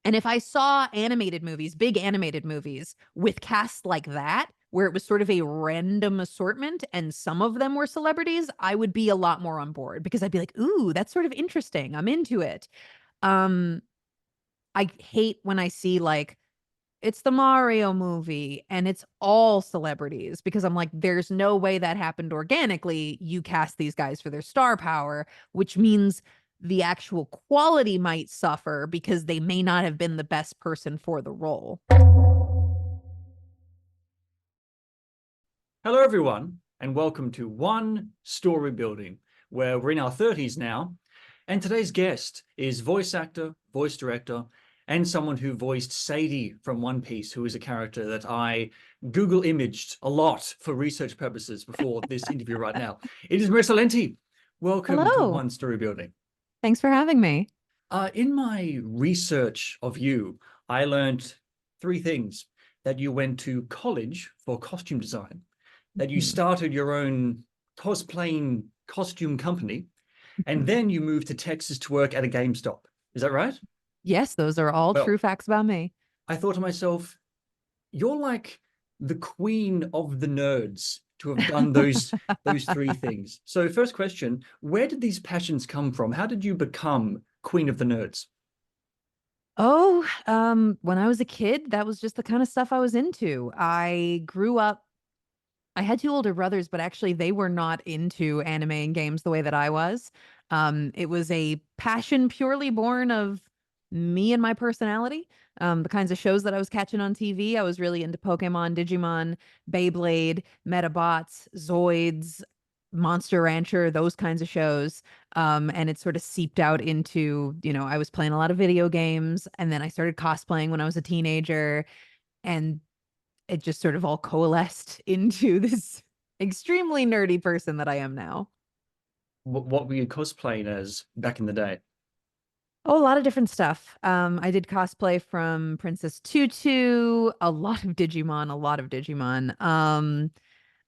And if I saw animated movies, big animated movies with casts like that, where it was sort of a random assortment and some of them were celebrities, I would be a lot more on board because I'd be like, ooh, that's sort of interesting. I'm into it. Um, I hate when I see like it's the Mario movie and it's all celebrities because I'm like, there's no way that happened organically. You cast these guys for their star power, which means the actual quality might suffer because they may not have been the best person for the role. Hello, everyone, and welcome to One Story Building, where we're in our 30s now. And today's guest is voice actor, voice director, and someone who voiced Sadie from One Piece, who is a character that I Google imaged a lot for research purposes before this interview right now. It is Marissa Lenti. Welcome to Hello. One Story Building. Thanks for having me. In my research of you, I learned three things: that you went to college for costume design, that you Hmm. started your own cosplaying costume company, and then you moved to Texas to work at a GameStop. Is that right? Yes, those are all true Well, facts about me. I thought to myself, you're like the queen of the nerds to have done those three things. So first question, where did these passions come from? How did you become queen of the nerds? Oh, when I was a kid, that was just the kind of stuff I was into. I grew up I had two older brothers, but actually they were not into anime and games the way that I was. It was a passion purely born of me and my personality. The kinds of shows that I was catching on TV, I was really into Pokemon, Digimon, Beyblade, Metabots, Zoids, Monster Rancher, those kinds of shows. And it sort of seeped out into, I was playing a lot of video games, and then I started cosplaying when I was a teenager. And it just sort of all coalesced into this extremely nerdy person that I am now. What were you cosplaying as back in the day? Oh, a lot of different stuff. I did cosplay from Princess Tutu, a lot of Digimon, a lot of Digimon.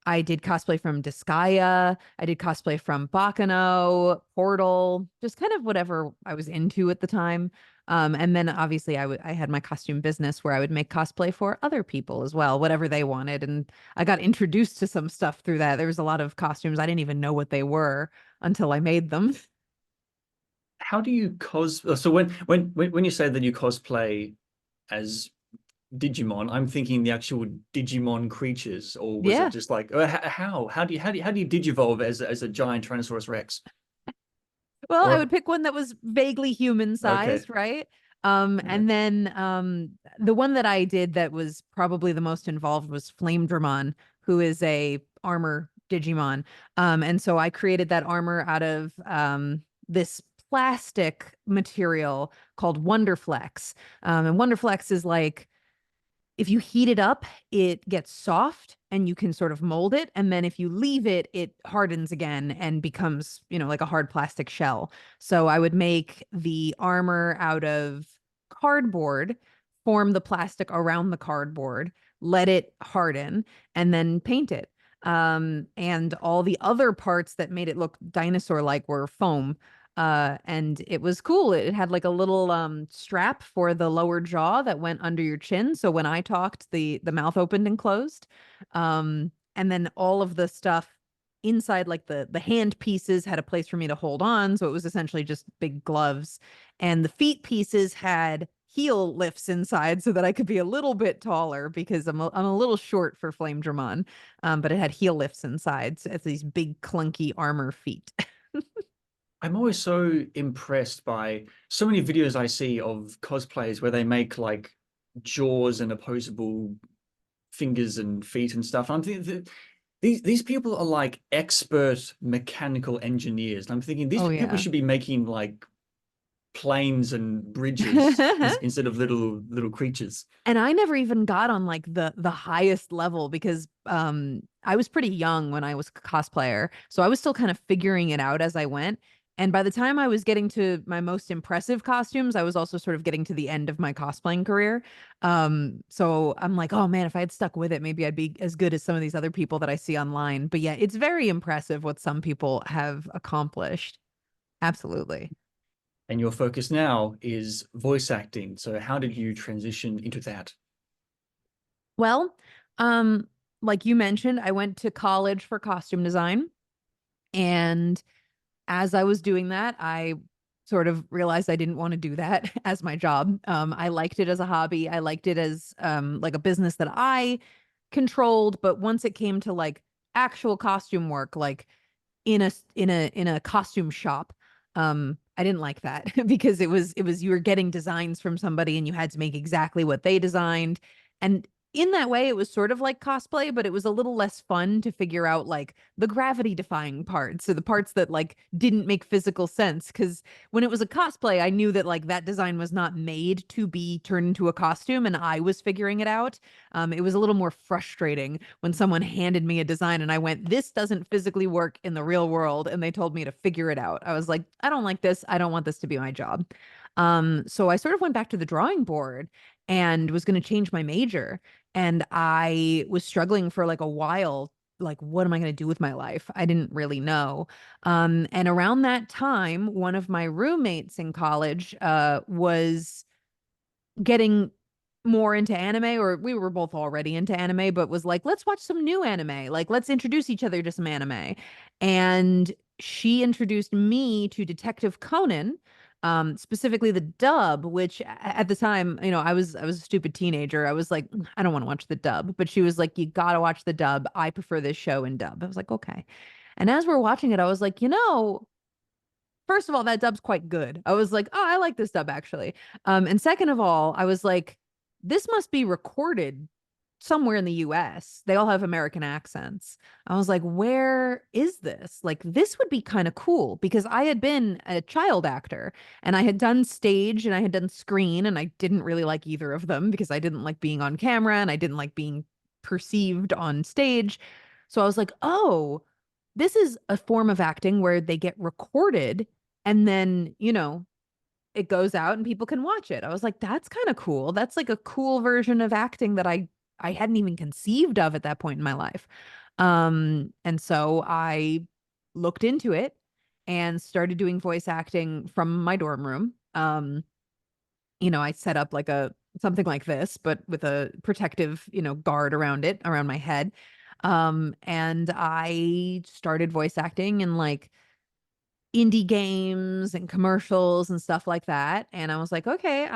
I did cosplay from Disgaea. I did cosplay from Bakano, Portal, just kind of whatever I was into at the time. And then obviously I had my costume business where I would make cosplay for other people as well, whatever they wanted. And I got introduced to some stuff through that. There was a lot of costumes I didn't even know what they were until I made them. How do you so when you say that you cosplay as Digimon, I'm thinking the actual Digimon creatures, or was it Yeah. just like how do you digivolve as a giant Tyrannosaurus Rex? Well, I would Or pick one that was vaguely human okay, sized, right? okay. And then the one that I did that was probably the most involved was Flame Dramon, who is a armor Digimon. And so I created that armor out of this plastic material called Wonderflex. And Wonderflex is like if you heat it up, it gets soft and you can sort of mold it. And then if you leave it, it hardens again and becomes, like a hard plastic shell. So I would make the armor out of cardboard, form the plastic around the cardboard, let it harden, and then paint it. And all the other parts that made it look dinosaur like were foam. And it was cool. It had like a little strap for the lower jaw that went under your chin. So when I talked, the mouth opened and closed. And then all of the stuff inside, like the hand pieces, had a place for me to hold on. So it was essentially just big gloves. And the feet pieces had heel lifts inside so that I could be a little bit taller because I'm a little short for Flame Dramon. But it had heel lifts inside. So it's these big clunky armor feet. I'm always so impressed by so many videos I see of cosplayers where they make like jaws and opposable fingers and feet and stuff. And I'm thinking that these people are like expert mechanical engineers. And I'm thinking these Oh people yeah. should be making like planes and bridges instead of little creatures. And I never even got on like the highest level because I was pretty young when I was a cosplayer. So I was still kind of figuring it out as I went. And by the time I was getting to my most impressive costumes, I was also sort of getting to the end of my cosplaying career. So I'm like, oh man, if I had stuck with it, maybe I'd be as good as some of these other people that I see online. But yeah, it's very impressive what some people have accomplished. Absolutely. and your focus now is voice acting. So how did you transition into that? Well, um, like you mentioned, I went to college for costume design. And as I was doing that, I sort of realized I didn't want to do that as my job. I liked it as a hobby. I liked it as like a business that I controlled. But once it came to like actual costume work, like in a costume shop, I didn't like that because it was you were getting designs from somebody and you had to make exactly what they designed. And in that way, it was sort of like cosplay, but it was a little less fun to figure out like the gravity defying parts or the parts that like didn't make physical sense. Cause when it was a cosplay, I knew that like that design was not made to be turned into a costume and I was figuring it out. It was a little more frustrating when someone handed me a design and I went, this doesn't physically work in the real world. And they told me to figure it out. I was like, I don't like this. I don't want this to be my job. So I sort of went back to the drawing board and was going to change my major. And I was struggling for like a while. Like, what am I going to do with my life? I didn't really know. And around that time, one of my roommates in college was getting more into anime, or we were both already into anime, but was like, let's watch some new anime. Like, let's introduce each other to some anime. And she introduced me to Detective Conan, specifically the dub, which at the time, I was a stupid teenager. I was like, I don't want to watch the dub. But she was like, you gotta watch the dub. I prefer this show in dub. I was like, okay. And as we're watching it, I was like, first of all, that dub's quite good. I was like, oh, I like this dub actually. And second of all, I was like, this must be recorded somewhere in the US. They all have American accents. I was like, where is this? Like, this would be kind of cool because I had been a child actor and I had done stage and I had done screen and I didn't really like either of them because I didn't like being on camera and I didn't like being perceived on stage. So I was like, oh, this is a form of acting where they get recorded and then, it goes out and people can watch it. I was like, that's kind of cool. That's like a cool version of acting that I hadn't even conceived of at that point in my life. And so I looked into it and started doing voice acting from my dorm room. I set up like a something like this, but with a protective, guard around it, around my head. And I started voice acting in like indie games and commercials and stuff like that. And I was like, okay,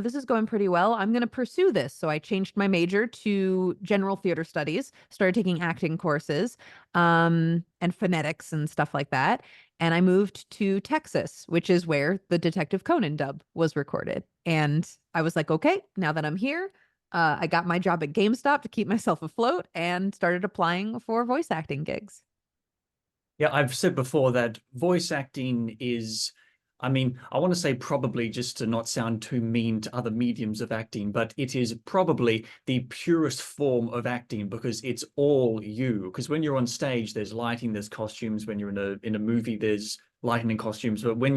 this is going pretty well. I'm going to pursue this. So I changed my major to general theater studies, started taking acting courses, and phonetics and stuff like that. And I moved to Texas, which is where the Detective Conan dub was recorded. And I was like, okay, now that I'm here, I got my job at GameStop to keep myself afloat and started applying for voice acting gigs. Yeah, I've said before that voice acting is, I mean, I want to say probably just to not sound too mean to other mediums of acting, but it is probably the purest form of acting because it's all you. Because when you're on stage, there's lighting, there's costumes. When you're in a movie, there's lighting and costumes. But when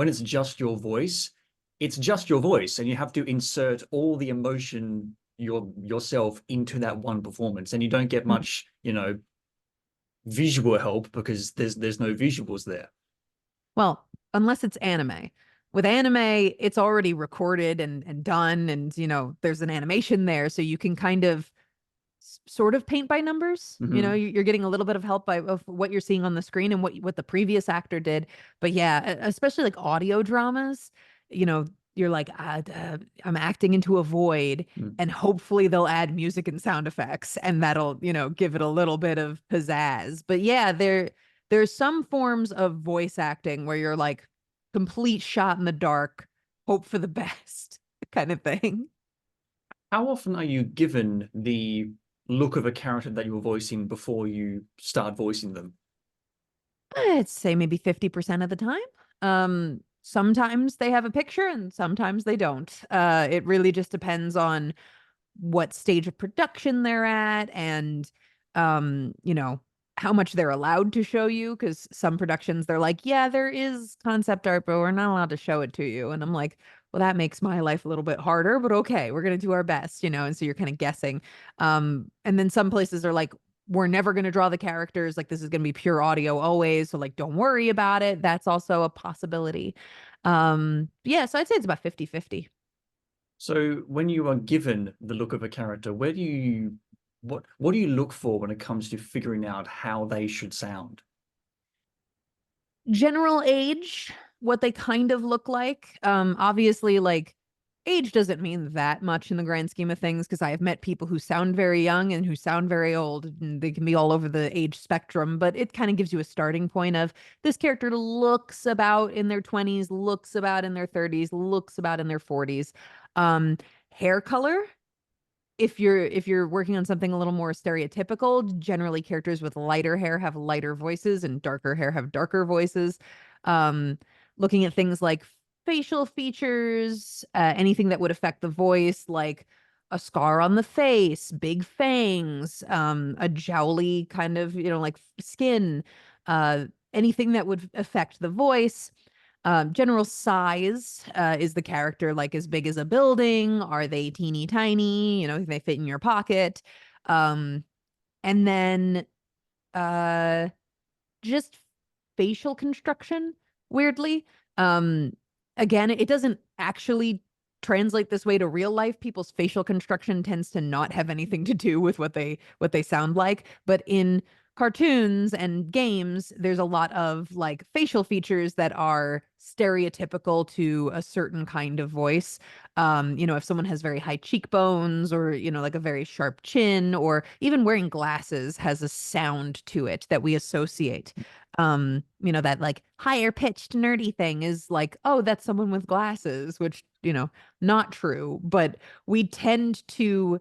it's just your voice, it's just your voice, and you have to insert all the emotion yourself into that one performance, and you don't get much, visual help because there's no visuals there. Well, unless it's anime. With anime, it's already recorded and done, and there's an animation there, so you can kind of sort of paint by numbers. You're getting a little bit of help of what you're seeing on the screen and what the previous actor did. But yeah, especially like audio dramas, you're like, I'm acting into a void, and hopefully they'll add music and sound effects, and that'll give it a little bit of pizzazz. But yeah, there's some forms of voice acting where you're like complete shot in the dark, hope for the best kind of thing. How often are you given the look of a character that you're voicing before you start voicing them? I'd say maybe 50% of the time. Sometimes they have a picture and sometimes they don't. It really just depends on what stage of production they're at and how much they're allowed to show you, because some productions they're like, yeah, there is concept art, but we're not allowed to show it to you. And I'm like, well, that makes my life a little bit harder, but okay, we're gonna do our best, and so you're kind of guessing. And then some places are like, we're never going to draw the characters, like this is going to be pure audio always, so like don't worry about it. That's also a possibility. Yeah, so I'd say it's about 50-50. So when you are given the look of a character, where do you what do you look for when it comes to figuring out how they should sound? General age, what they kind of look like. Obviously, like age doesn't mean that much in the grand scheme of things because I have met people who sound very young and who sound very old, and they can be all over the age spectrum, but it kind of gives you a starting point of this character looks about in their 20s, looks about in their 30s, looks about in their 40s. Hair color, if you're working on something a little more stereotypical, generally characters with lighter hair have lighter voices and darker hair have darker voices. Um, Looking at things like facial features, anything that would affect the voice, like a scar on the face, big fangs, a jowly kind of, like skin, uh, anything that would affect the voice. General size, is the character like as big as a building? Are they teeny tiny? Can they fit in your pocket? Um, and then uh, just facial construction, weirdly. Um, Again, it doesn't actually translate this way to real life. People's facial construction tends to not have anything to do with what they sound like, but in cartoons and games, there's a lot of like facial features that are stereotypical to a certain kind of voice. If someone has very high cheekbones or, like a very sharp chin, or even wearing glasses has a sound to it that we associate. That like higher pitched nerdy thing is like, oh, that's someone with glasses, which, not true, but we tend to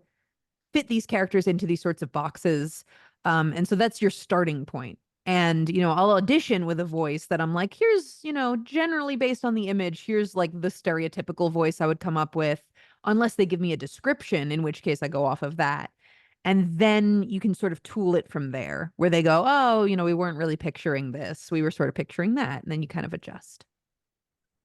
fit these characters into these sorts of boxes. And so that's your starting point. And, I'll audition with a voice that I'm like, here's, generally based on the image, here's like the stereotypical voice I would come up with, unless they give me a description, in which case I go off of that. And then you can sort of tool it from there, where they go, oh, we weren't really picturing this. We were sort of picturing that. And then you kind of adjust.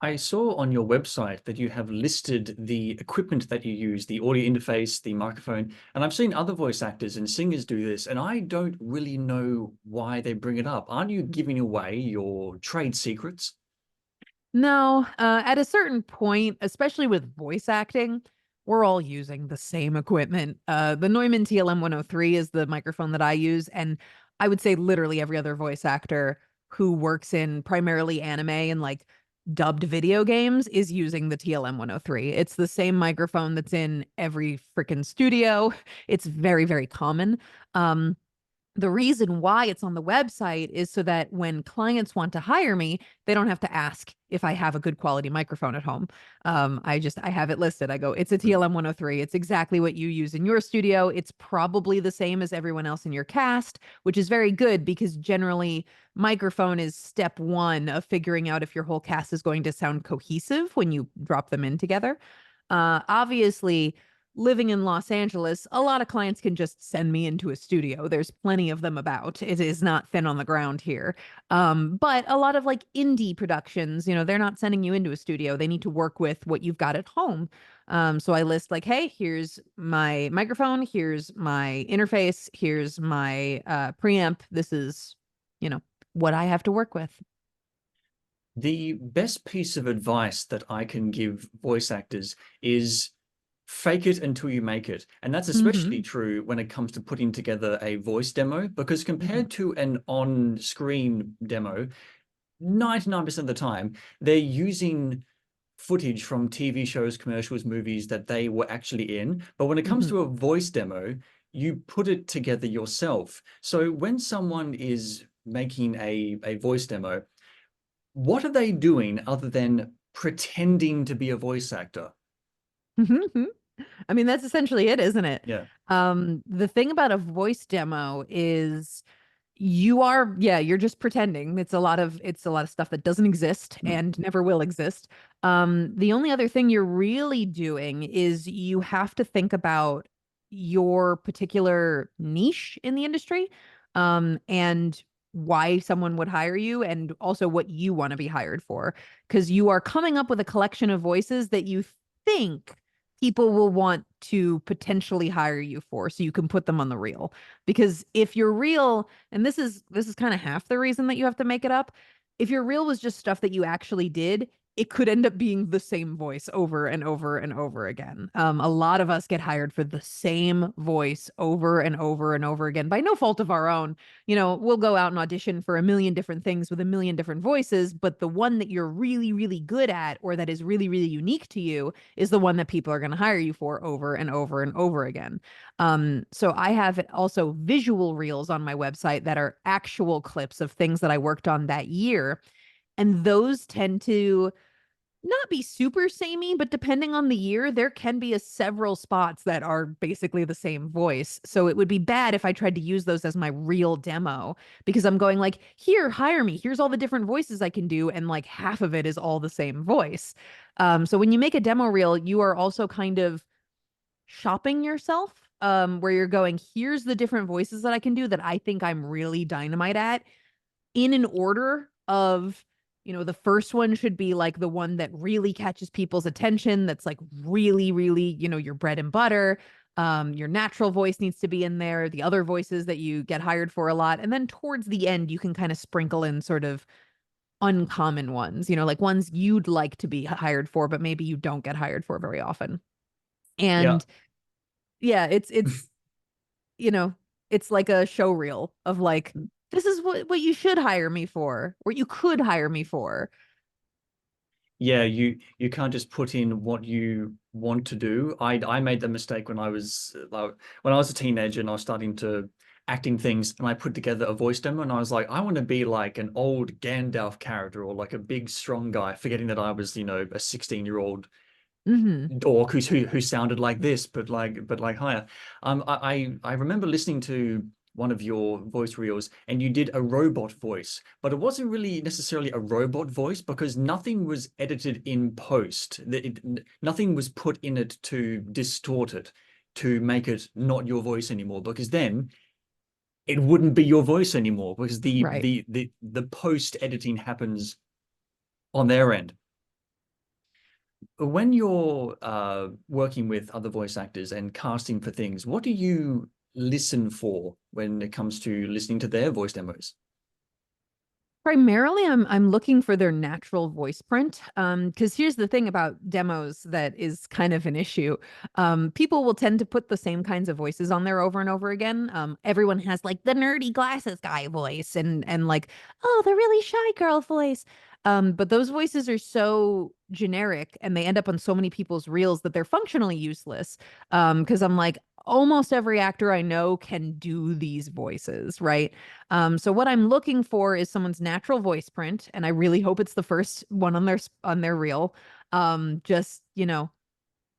I saw on your website that you have listed the equipment that you use, the audio interface, the microphone, and I've seen other voice actors and singers do this, and I don't really know why they bring it up. Aren't you giving away your trade secrets? No, at a certain point, especially with voice acting, we're all using the same equipment. The Neumann TLM 103 is the microphone that I use, and I would say literally every other voice actor who works in primarily anime and like dubbed video games is using the TLM 103. It's the same microphone that's in every freaking studio. It's very, very common. The reason why it's on the website is so that when clients want to hire me, they don't have to ask if I have a good quality microphone at home. I have it listed. I go, it's a Mm. TLM 103. It's exactly what you use in your studio. It's probably the same as everyone else in your cast, which is very good because generally microphone is step one of figuring out if your whole cast is going to sound cohesive when you drop them in together. Obviously, living in Los Angeles, a lot of clients can just send me into a studio. There's plenty of them about. It is not thin on the ground here. But a lot of like indie productions, they're not sending you into a studio. They need to work with what you've got at home. So I list like, hey, here's my microphone, here's my interface, here's my preamp. This is, you know, what I have to work with. The best piece of advice that I can give voice actors is fake it until you make it. And that's especially Hmm. true when it comes to putting together a voice demo, because Hmm. compared to an on-screen demo, 99% of the time, they're using footage from TV shows, commercials, movies that they were actually in. But when it comes Hmm. to a voice demo, you put it together yourself. So when someone is making a voice demo, what are they doing other than pretending to be a voice actor? Hmm. I mean, that's essentially it, isn't it? Yeah. The thing about a voice demo is you're just pretending. It's a lot of stuff that doesn't exist Mm. and never will exist. The only other thing you're really doing is you have to think about your particular niche in the industry, and why someone would hire you, and also what you want to be hired for, because you are coming up with a collection of voices that you think people will want to potentially hire you for, so you can put them on the reel. Because if your reel, and this is kind of half the reason that you have to make it up, if your reel was just stuff that you actually did, it could end up being the same voice over and over and over again. A lot of us get hired for the same voice over and over and over again by no fault of our own. You know, we'll go out and audition for a million different things with a million different voices, but the one that you're really, really good at or that is really, really unique to you is the one that people are going to hire you for over and over and over again. So I have also visual reels on my website that are actual clips of things that I worked on that year. And those tend to not be super samey, but depending on the year, there can be several spots that are basically the same voice. So it would be bad if I tried to use those as my real demo because I'm going like, here, hire me. Here's all the different voices I can do. And like half of it is all the same voice. So when you make a demo reel, you are also kind of shopping yourself, where you're going, here's the different voices that I can do that I think I'm really dynamite at in an order of, you know, the first one should be like the one that really catches people's attention. That's like really, really, you know, your bread and butter. Your natural voice needs to be in there. The other voices that you get hired for a lot. And then towards the end, you can kind of sprinkle in sort of uncommon ones, you know, like ones you'd like to be hired for, but maybe you don't get hired for very often. Yeah. And yeah, it's you know, it's like a show reel of like, this is what you should hire me for, or you could hire me for. Yeah, you can't just put in what you want to do. I made the mistake when I was like when I was a teenager and I was starting to acting things, and I put together a voice demo and I was like, I want to be like an old Gandalf character or like a big strong guy, forgetting that I was, you know, a 16-year-old Hmm. orc who sounded like this, but like higher. I remember listening to one of your voice reels and you did a robot voice, but it wasn't really necessarily a robot voice because nothing was edited in post. Nothing was put in it to distort it, to make it not your voice anymore, because then it wouldn't be your voice anymore because Right. the post editing happens on their end. When you're working with other voice actors and casting for things, what do you listen for when it comes to listening to their voice demos? Primarily, I'm looking for their natural voice print. Because here's the thing about demos that is kind of an issue. People will tend to put the same kinds of voices on there over and over again. Everyone has like the nerdy glasses guy voice and like, oh, the really shy girl voice. But those voices are so generic and they end up on so many people's reels that they're functionally useless. Because I'm like, almost every actor I know can do these voices, right? So what I'm looking for is someone's natural voice print, and I really hope it's the first one on their reel. Just, you know,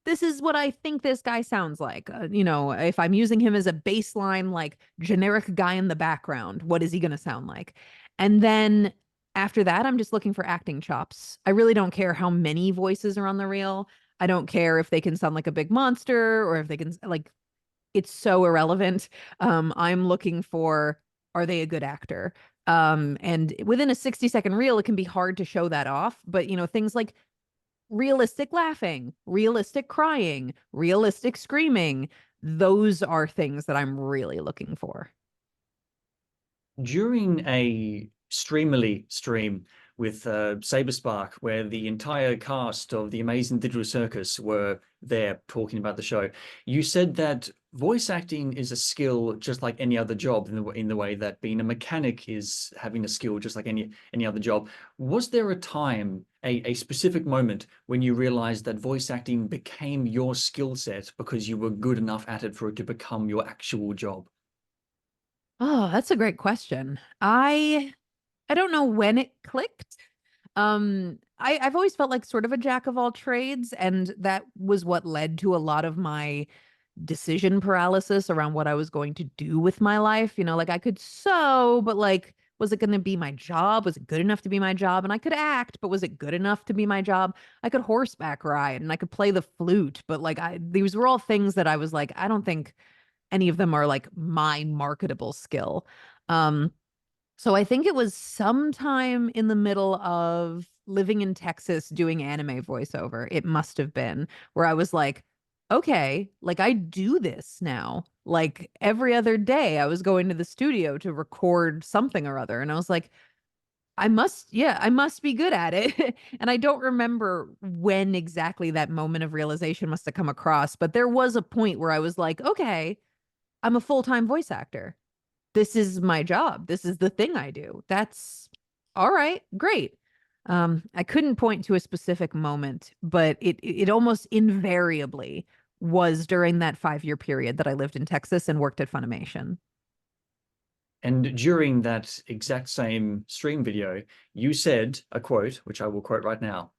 this is what I think this guy sounds like. You know, if I'm using him as a baseline, like generic guy in the background, what is he going to sound like? And then after that, I'm just looking for acting chops. I really don't care how many voices are on the reel. I don't care if they can sound like a big monster or if they can like it's so irrelevant. I'm looking for, are they a good actor? And within a 60-second reel, it can be hard to show that off. But, you know, things like realistic laughing, realistic crying, realistic screaming, those are things that I'm really looking for. During a Streamily stream with Saberspark, where the entire cast of the Amazing Digital Circus were there talking about the show, you said that voice acting is a skill just like any other job, in the way that being a mechanic is having a skill just like any other job. Was there a time, a specific moment when you realized that voice acting became your skill set because you were good enough at it for it to become your actual job? Oh, that's a great question. I don't know when it clicked. I've always felt like sort of a jack of all trades, and that was what led to a lot of my decision paralysis around what I was going to do with my life. You know, like I could sew, but like, was it going to be my job? Was it good enough to be my job? And I could act, but was it good enough to be my job? I could horseback ride and I could play the flute, but like these were all things that I was like, I don't think any of them are like my marketable skill. Um, so I think it was sometime in the middle of living in Texas doing anime voiceover. It must have been where I was like, okay, like I do this now. Like every other day, I was going to the studio to record something or other. And I was like, Yeah, I must be good at it. And I don't remember when exactly that moment of realization must have come across, but there was a point where I was like, okay, I'm a full-time voice actor. This is my job. This is the thing I do. That's all right, great. I couldn't point to a specific moment, but it almost invariably was during that 5-year period that I lived in Texas and worked at Funimation. And during that exact same stream video, you said a quote, which I will quote right now.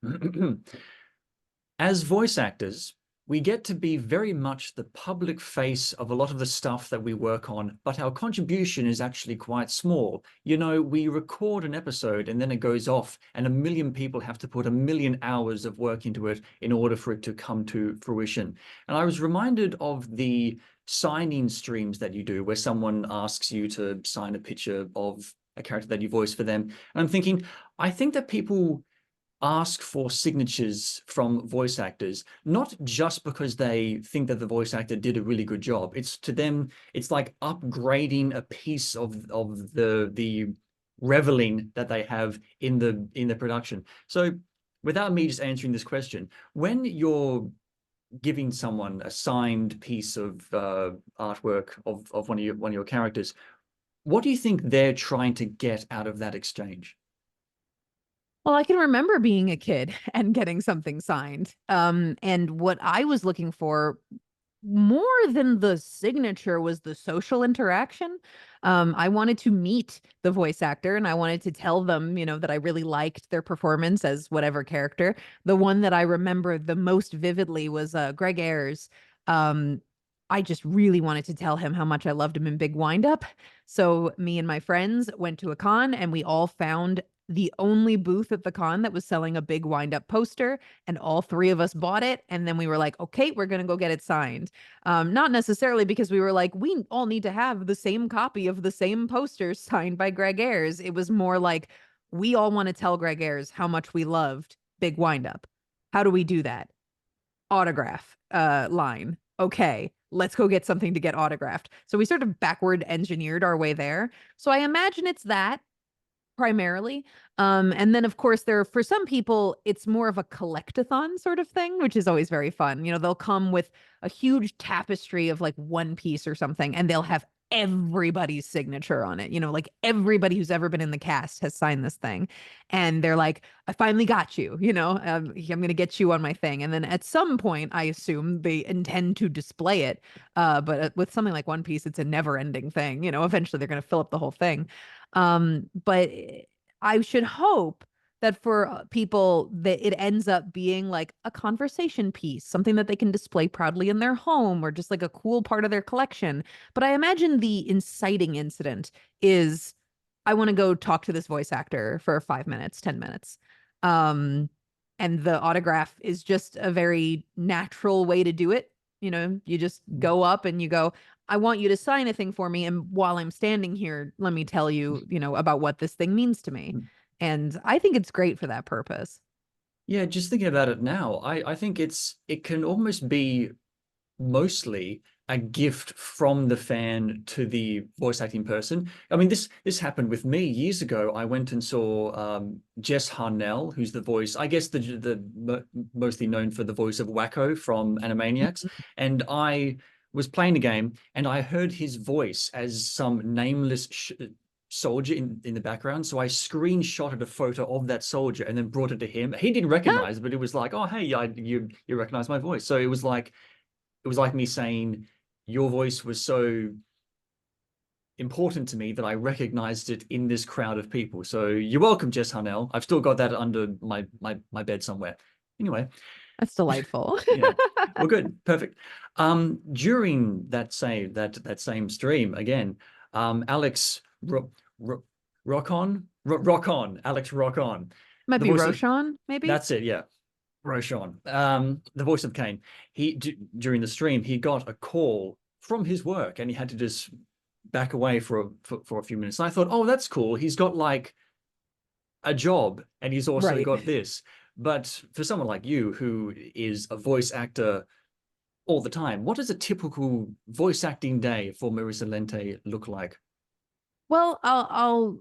As voice actors, we get to be very much the public face of a lot of the stuff that we work on, but our contribution is actually quite small. You know, we record an episode and then it goes off, and a million people have to put a million hours of work into it in order for it to come to fruition. And I was reminded of the sign-in streams that you do, where someone asks you to sign a picture of a character that you voice for them. And I'm thinking, I think that people ask for signatures from voice actors, not just because they think that the voice actor did a really good job. It's to them, it's like upgrading a piece of the reveling that they have in the production. So without me just answering this question, when you're giving someone a signed piece of artwork of one of your characters, what do you think they're trying to get out of that exchange? Well, I can remember being a kid and getting something signed. And what I was looking for more than the signature was the social interaction. I wanted to meet the voice actor and I wanted to tell them, that I really liked their performance as whatever character. The one that I remember the most vividly was Greg Ayers. Um, I just really wanted to tell him how much I loved him in Big Wind Up. So me and my friends went to a con and we all found the only booth at the con that was selling a Big Wind Up poster, and all three of us bought it. And then we were like, okay, we're going to go get it signed. Not necessarily because we were like, we all need to have the same copy of the same poster signed by Greg Ayers. It was more like, we all want to tell Greg Ayers how much we loved Big Wind Up. How do we do that? Autograph line. Okay, let's go get something to get autographed. So we sort of backward engineered our way there. So I imagine it's that primarily. And then of course for some people, it's more of a collectathon sort of thing, which is always very fun. They'll come with a huge tapestry of like one piece or something, and they'll have everybody's signature on it. Like everybody who's ever been in the cast has signed this thing. And they're like, I finally got you, I'm going to get you on my thing. And then at some point, I assume they intend to display it. But with something like One Piece, it's a never ending thing. Eventually they're going to fill up the whole thing. But I should hope that for people that it ends up being like a conversation piece, something that they can display proudly in their home or just like a cool part of their collection. But I imagine the inciting incident is I want to go talk to this voice actor for 5 minutes, 10 minutes. And the autograph is just a very natural way to do it. You just go up and you go, I want you to sign a thing for me. And while I'm standing here, let me tell you, about what this thing means to me. And I think it's great for that purpose. Yeah, just thinking about it now, I think it can almost be mostly a gift from the fan to the voice acting person. I mean, this happened with me years ago. I went and saw Jess Harnell, who's the voice, I guess mostly known for the voice of Wacko from Animaniacs, and I was playing the game and I heard his voice as some nameless soldier in the background. So I screenshotted a photo of that soldier and then brought it to him. He didn't recognize it, but it was like, oh, hey, you recognize my voice. So it was like me saying, your voice was so important to me that I recognized it in this crowd of people. So you're welcome, Jess Harnell. I've still got that under my bed somewhere. Anyway. That's delightful. Yeah. Well, good. Perfect. During that same stream again, Alex Rock on, Alex Rock on. Might be Roshan, maybe. That's it. Yeah. Roshan, the voice of Kane. During the stream, he got a call from his work and he had to just back away for a few minutes. And I thought, oh, that's cool. He's got like a job and he's also got this. But for someone like you, who is a voice actor all the time, what does a typical voice acting day for Marissa Lenti look like? Well, I'll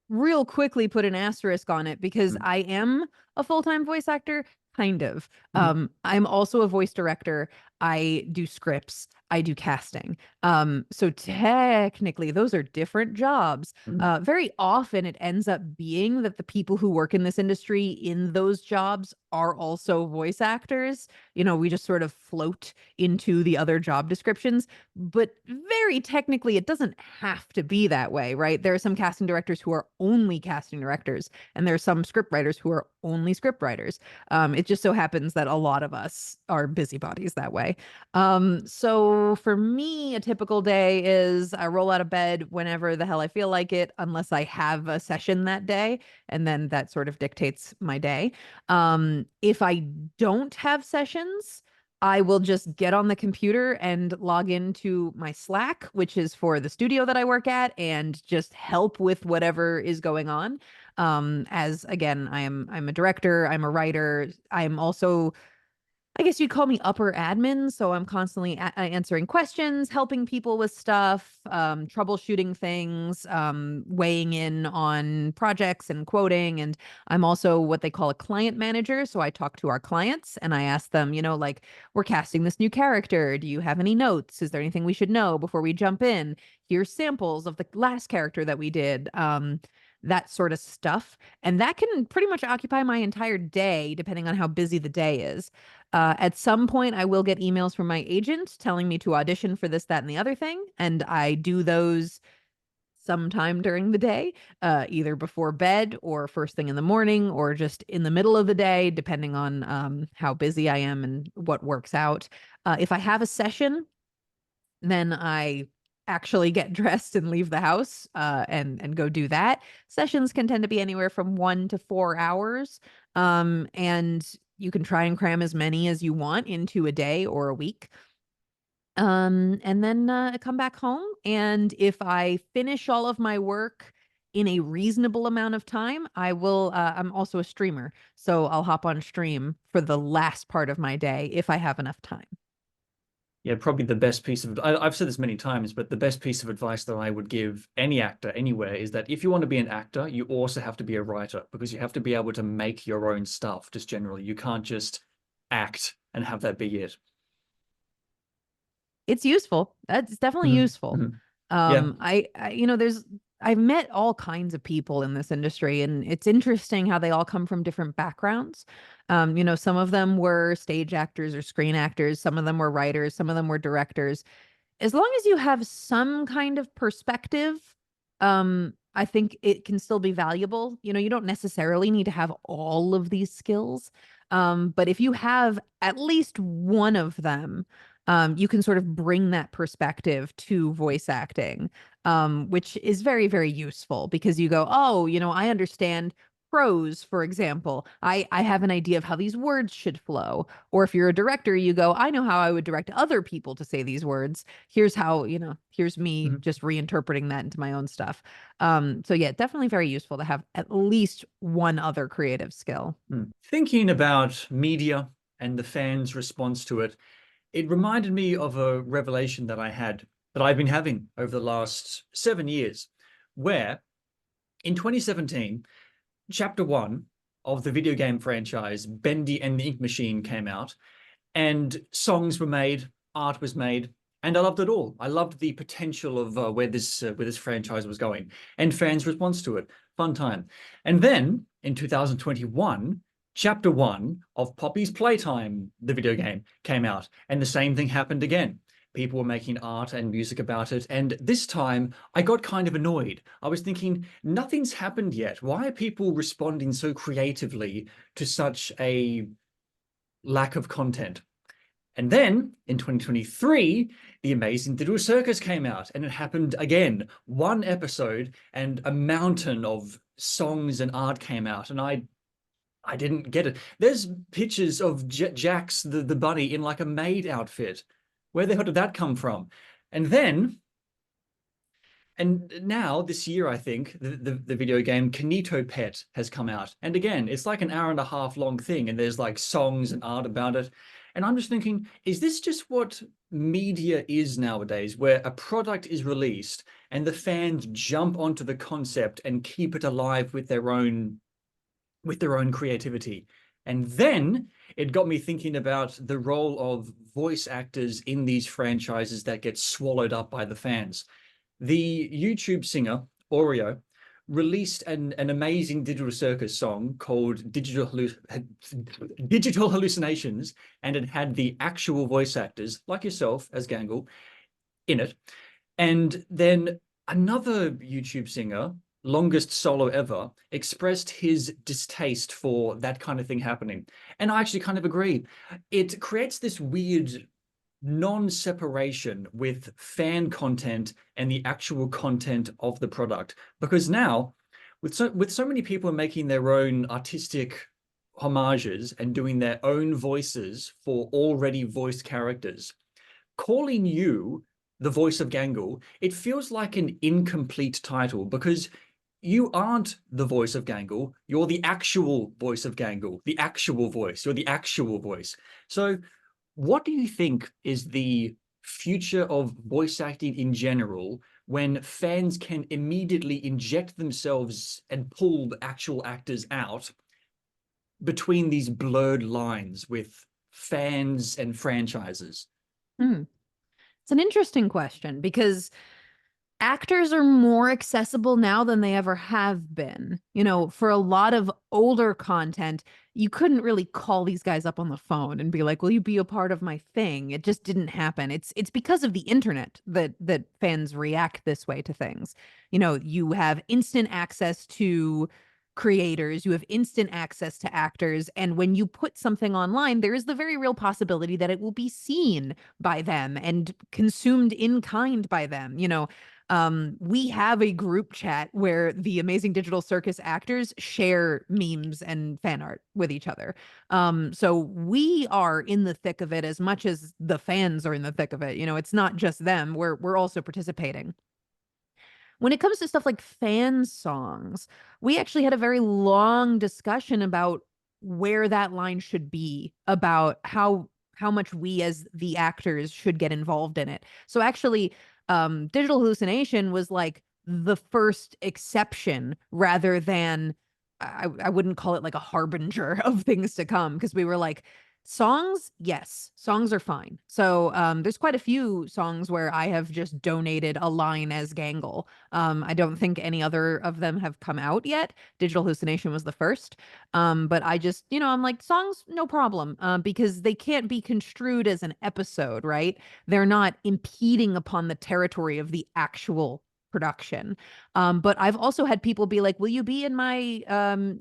real quickly put an asterisk on it because Mm. I am a full-time voice actor, kind of. Mhm. I'm also a voice director. I do scripts. I do casting. So technically those are different jobs. Mm. Very often it ends up being that the people who work in this industry in those jobs are also voice actors. You know, we just sort of float into the other job descriptions, but very technically it doesn't have to be that way, right? There are some casting directors who are only casting directors, and there are some script writers who are only script writers. It just so happens that a lot of us are busybodies that way. So for me, a typical day is I roll out of bed whenever the hell I feel like it, unless I have a session that day, and then that sort of dictates my day. If I don't have sessions, I will just get on the computer and log into my Slack, which is for the studio that I work at, and just help with whatever is going on. As again, I'm a director, I'm a writer, I'm also, I guess you'd call me upper admin. So I'm constantly answering questions, helping people with stuff, troubleshooting things, weighing in on projects and quoting. And I'm also what they call a client manager. So I talk to our clients and I ask them, you know, like, we're casting this new character. Do you have any notes? Is there anything we should know before we jump in? Here's samples of the last character that we did. That sort of stuff. And that can pretty much occupy my entire day, depending on how busy the day is. At some point, I will get emails from my agent telling me to audition for this, that, and the other thing. And I do those sometime during the day, either before bed or first thing in the morning or just in the middle of the day, depending on how busy I am and what works out. If I have a session, then I actually get dressed and leave the house and go do that. Sessions can tend to be anywhere from 1 to 4 hours. And you can try and cram as many as you want into a day or a week. And then come back home. And if I finish all of my work in a reasonable amount of time, I will. I'm also a streamer, so I'll hop on stream for the last part of my day if I have enough time. Yeah, probably the best piece of, I've said this many times, but the best piece of advice that I would give any actor anywhere is that if you want to be an actor, you also have to be a writer because you have to be able to make your own stuff just generally. You can't just act and have that be it. It's useful. That's definitely Mhm, useful. mhm. Yeah. You know, I've met all kinds of people in this industry, and it's interesting how they all come from different backgrounds. You know, some of them were stage actors or screen actors, some of them were writers, some of them were directors. As long as you have some kind of perspective, I think it can still be valuable. You know, you don't necessarily need to have all of these skills. But if you have at least one of them, you can sort of bring that perspective to voice acting, which is very, very useful because you go, oh, you know, I understand prose, for example. I have an idea of how these words should flow. Or if you're a director, you go, I know how I would direct other people to say these words. Here's how, you know, here's me Mhm. just reinterpreting that into my own stuff. So yeah, definitely very useful to have at least one other creative skill. Thinking about media and the fans' response to it, it reminded me of a revelation that I had, that I've been having over the last 7 years, where in 2017, Chapter 1 of the video game franchise Bendy and the Ink Machine came out, and songs were made, art was made, and I loved it all. I loved the potential of where this franchise was going, and fans' response to it. Fun time. And then in 2021, Chapter 1 of Poppy's Playtime, the video game, came out, and the same thing happened again. People were making art and music about it, and this time I got kind of annoyed. I was thinking, nothing's happened yet. Why are people responding so creatively to such a lack of content? And then in 2023, The Amazing Little Circus came out, and it happened again. One episode and a mountain of songs and art came out, and I didn't get it. There's pictures of Jax the bunny in like a maid outfit. Where the hell did that come from? And then, and now this year, I think the video game Kanito Pet has come out, and again, it's like an hour and a half long thing, and there's like songs and art about it. And I'm just thinking, is this just what media is nowadays, where a product is released and the fans jump onto the concept and keep it alive with their own creativity? And then it got me thinking about the role of voice actors in these franchises that get swallowed up by the fans. The YouTube singer Arue released an amazing Digital Circus song called Digital Hallucinations, and it had the actual voice actors, like yourself as Gangle, in it. And then another YouTube singer, longest solo ever, expressed his distaste for that kind of thing happening. And I actually kind of agree. It creates this weird non-separation with fan content and the actual content of the product, because now with so many people making their own artistic homages and doing their own voices for already voiced characters, calling you the voice of Gangle, it feels like an incomplete title, because you aren't the voice of Gangle, you're the actual voice of Gangle, the actual voice, you're the actual voice. So what do you think is the future of voice acting in general, when fans can immediately inject themselves and pull the actual actors out between these blurred lines with fans and franchises? It's an interesting question, because actors are more accessible now than they ever have been. You know, for a lot of older content, you couldn't really call these guys up on the phone and be like, "Will you be a part of my thing?" It just didn't happen. It's because of the internet that fans react this way to things. You know, you have instant access to creators, you have instant access to actors, and when you put something online, there is the very real possibility that it will be seen by them and consumed in kind by them. You know, we have a group chat where the Amazing Digital Circus actors share memes and fan art with each other. So we are in the thick of it as much as the fans are in the thick of it. You know, it's not just them. We're also participating. When it comes to stuff like fan songs, we actually had a very long discussion about where that line should be, about how much we as the actors should get involved in it. So actually, digital hallucination was like the first exception, rather than, I wouldn't call it like a harbinger of things to come, because we were like, songs, yes, songs are fine. So there's quite a few songs where I have just donated a line as Gangle. I don't think any other of them have come out yet. Digital hallucination was the first. But I just, you know, I'm like, songs, no problem, because they can't be construed as an episode, right? They're not impeding upon the territory of the actual production. But I've also had people be like, "Will you be in my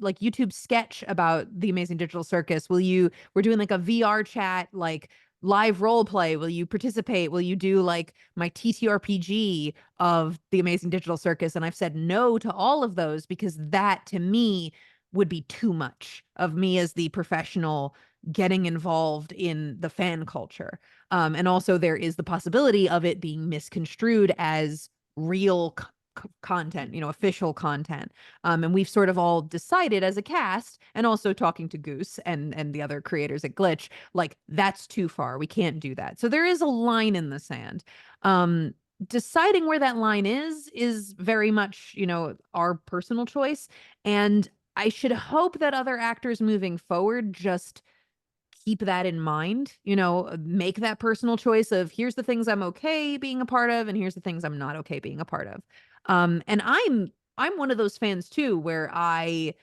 like YouTube sketch about the Amazing Digital Circus? We're doing like a VR chat, like live role play. Will you participate? Will you do like my TTRPG of the Amazing Digital Circus?" And I've said no to all of those, because that to me would be too much of me as the professional getting involved in the fan culture. And also there is the possibility of it being misconstrued as real content, you know, official content. And we've sort of all decided as a cast, and also talking to Goose and the other creators at Glitch, like, that's too far. We can't do that. So there is a line in the sand. Deciding where that line is very much, you know, our personal choice. And I should hope that other actors moving forward just keep that in mind, you know, make that personal choice of, here's the things I'm okay being a part of, and here's the things I'm not okay being a part of. And I'm one of those fans too, where I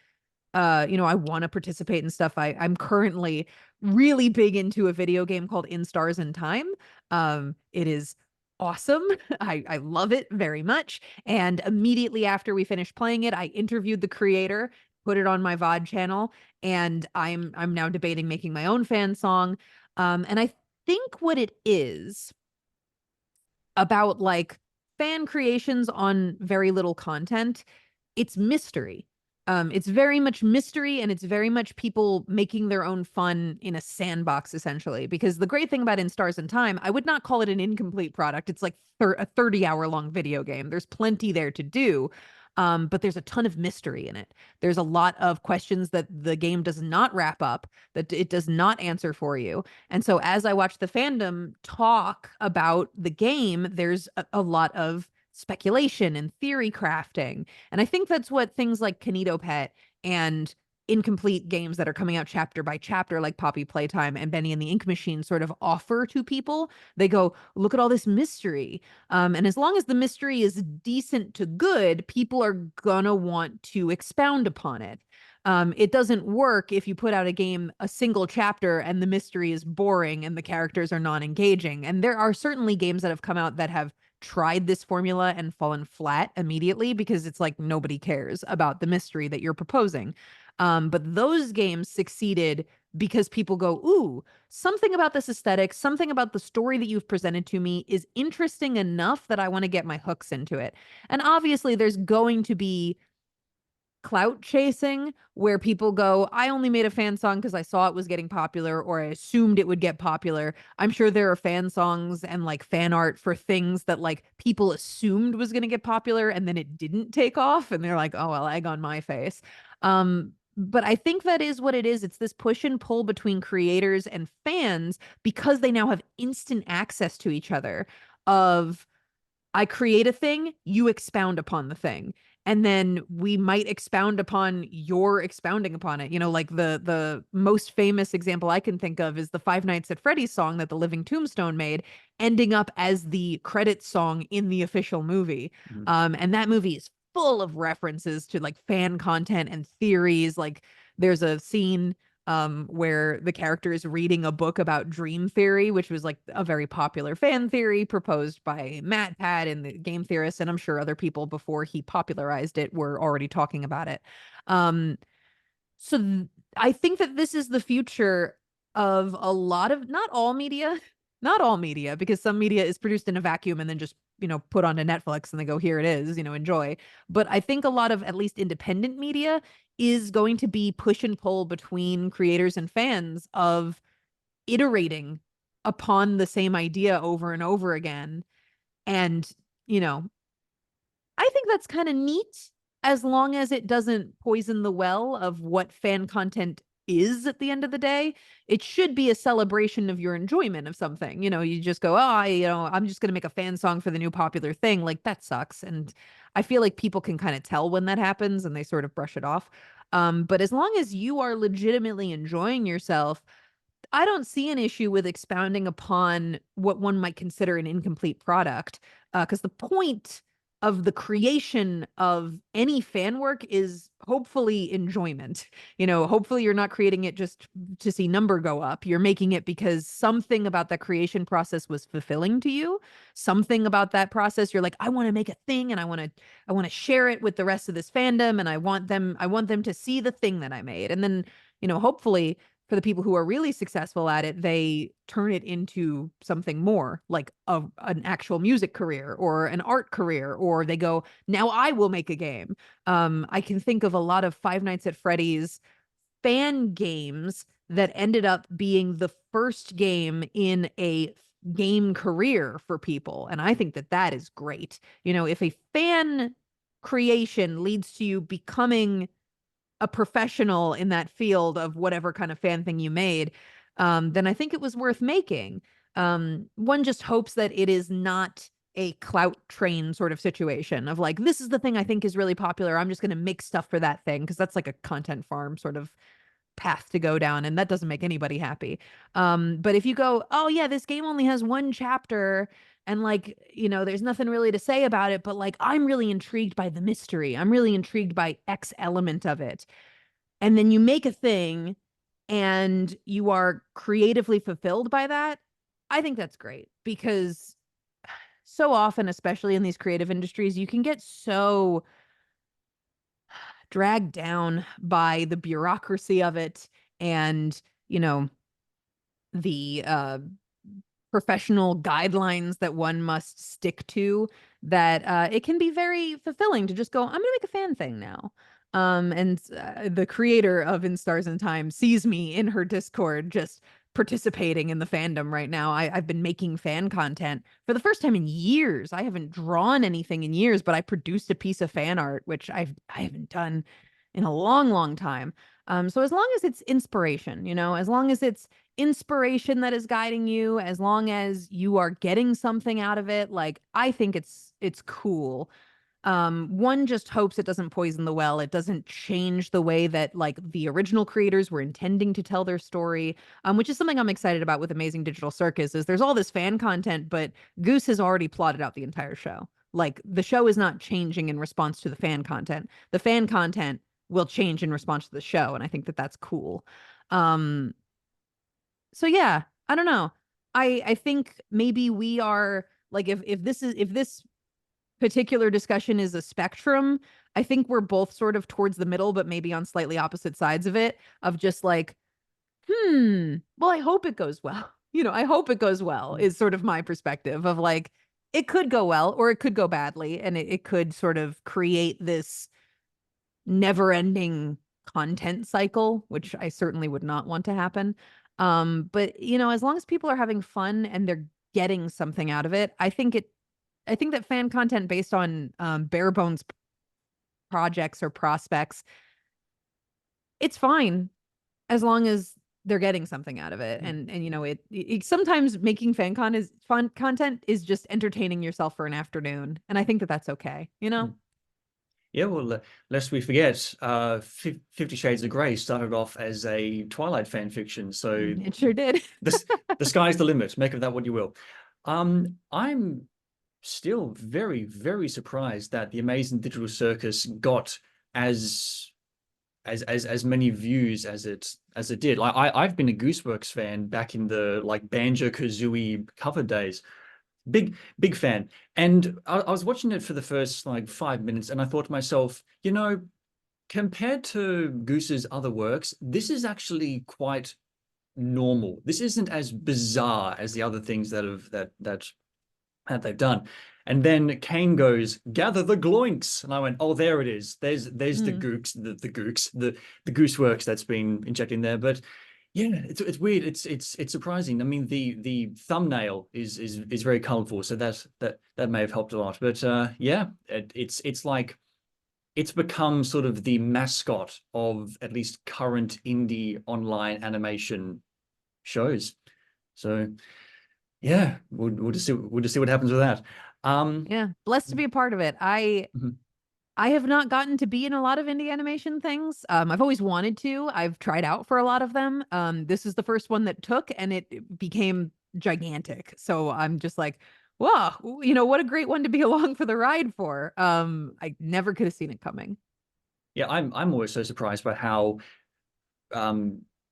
you know, I want to participate in stuff. I'm currently really big into a video game called In Stars in Time. It is awesome. I love it very much. And immediately after we finished playing it, I interviewed the creator, put it on my VOD channel, and I'm now debating making my own fan song. And I think what it is about, like, fan creations on very little content, it's mystery. It's very much mystery, and it's very much people making their own fun in a sandbox, essentially. Because the great thing about In Stars in Time, I would not call it an incomplete product. It's like a 30-hour long video game. There's plenty there to do. but there's a ton of mystery in it. There's a lot of questions that the game does not wrap up, that it does not answer for you. And so as I watch the fandom talk about the game, there's a lot of speculation and theory crafting. And I think that's what things like Kanito Pet and incomplete games that are coming out chapter by chapter, like Poppy Playtime and Benny and the Ink Machine, sort of offer to people. They go, look at all this mystery. And as long as the mystery is decent to good, people are gonna want to expound upon it. It doesn't work if you put out a game, a single chapter, and the mystery is boring and the characters are non-engaging. And there are certainly games that have come out that have tried this formula and fallen flat immediately because it's like nobody cares about the mystery that you're proposing. But those games succeeded because people go, ooh, something about this aesthetic, something about the story that you've presented to me is interesting enough that I want to get my hooks into it. And obviously, there's going to be clout chasing where people go, I only made a fan song because I saw it was getting popular or I assumed it would get popular. I'm sure there are fan songs and like fan art for things that like people assumed was going to get popular and then it didn't take off and they're like, oh, well, egg on my face. But I think that is what it is. It's this push and pull between creators and fans because they now have instant access to each other of I create a thing, you expound upon the thing. And then we might expound upon your expounding upon it. You know, like the most famous example I can think of is the Five Nights at Freddy's song that the Living Tombstone made, ending up as the credits song in the official movie. And that movie is full of references to like fan content and theories. Like there's a scene where the character is reading a book about dream theory, which was like a very popular fan theory proposed by Matt Pat and the game theorists, and I'm sure other people before he popularized it were already talking about it. So I think that this is the future of a lot of, not all media, not all media, because some media is produced in a vacuum and then just, you know, put onto Netflix and they go, here it is, you know, enjoy. But I think a lot of at least independent media is going to be push and pull between creators and fans of iterating upon the same idea over and over again. And, you know, I think that's kind of neat as long as it doesn't poison the well of what fan content is at the end of the day. It should be a celebration of your enjoyment of something. You know, you just go, oh, I'm just going to make a fan song for the new popular thing. Like that sucks. And I feel like people can kind of tell when that happens and they sort of brush it off. But as long as you are legitimately enjoying yourself, I don't see an issue with expounding upon what one might consider an incomplete product. Because the point of the creation of any fan work is hopefully enjoyment. You know, hopefully you're not creating it just to see number go up. You're making it because something about that creation process was fulfilling to you. Something about that process, you're like, I want to make a thing and I want to share it with the rest of this fandom and I want them to see the thing that I made. And then, you know, hopefully for the people who are really successful at it, they turn it into something more like an actual music career or an art career, or they go, now I will make a game. I can think of a lot of Five Nights at Freddy's fan games that ended up being the first game in a game career for people. And I think that that is great. You know, if a fan creation leads to you becoming a professional in that field of whatever kind of fan thing you made, then I think it was worth making. One just hopes that it is not a clout train sort of situation of like, this is the thing I think is really popular. I'm just going to make stuff for that thing. Cause that's like a content farm sort of path to go down. And that doesn't make anybody happy. But if you go, oh yeah, this game only has one chapter and like, you know, there's nothing really to say about it, but like, I'm really intrigued by the mystery. I'm really intrigued by X element of it. And then you make a thing and you are creatively fulfilled by that. I think that's great because so often, especially in these creative industries, you can get so dragged down by the bureaucracy of it and, you know, the professional guidelines that one must stick to, that it can be very fulfilling to just go, I'm going to make a fan thing now. And the creator of In Stars and Time sees me in her Discord just participating in the fandom right now. I've been making fan content for the first time in years. I haven't drawn anything in years, but I produced a piece of fan art, which I haven't done in a long, long time. So as long as it's inspiration, as long as it's inspiration that is guiding you, as long as you are getting something out of it, like I think it's cool. One just hopes it doesn't poison the well. It doesn't change the way that like the original creators were intending to tell their story, which is something I'm excited about with Amazing Digital Circus. Is there's all this fan content, but Goose has already plotted out the entire show. Like the show is not changing in response to the fan content. The fan content will change in response to the show, and I think that that's cool. Um, so yeah, I don't know. I think maybe we are like if this particular discussion is a spectrum, I think we're both sort of towards the middle, but maybe on slightly opposite sides of it, of just like, well, I hope it goes well. I hope it goes well is sort of my perspective of like, it could go well or it could go badly. And it could sort of create this never ending content cycle, which I certainly would not want to happen. But as long as people are having fun and they're getting something out of it, I think that fan content based on bare bones projects or prospects, it's fine as long as they're getting something out of it. And it sometimes making fun content is just entertaining yourself for an afternoon, and I think that that's okay. Yeah, well, lest we forget, 50 Shades of Grey started off as a Twilight fan fiction, so It sure did. the sky's the limit. Make of that what you will. I'm still very, very surprised that the Amazing Digital Circus got as many views as it did. I've been a Gooseworks fan back in the like Banjo-Kazooie cover days. Big fan. And I was watching it for the first like 5 minutes, and I thought to myself, compared to Goose's other works, this is actually quite normal. This isn't as bizarre as the other things that they've done. And then Kane goes, "Gather the gloinks," and I went, "Oh, there it is. There's the Gooseworks that's been injected in there." But yeah, it's weird. It's surprising. I mean, the thumbnail is very colorful, so that may have helped a lot. But yeah, it's like it's become sort of the mascot of at least current indie online animation shows. So yeah, we'll just see what happens with that. Yeah, blessed to be a part of it. I have not gotten to be in a lot of indie animation things. I've always wanted to. I've tried out for a lot of them. This is the first one that took, and it became gigantic. So I'm just like, wow, what a great one to be along for the ride for. I never could have seen it coming. Yeah, I'm always so surprised by how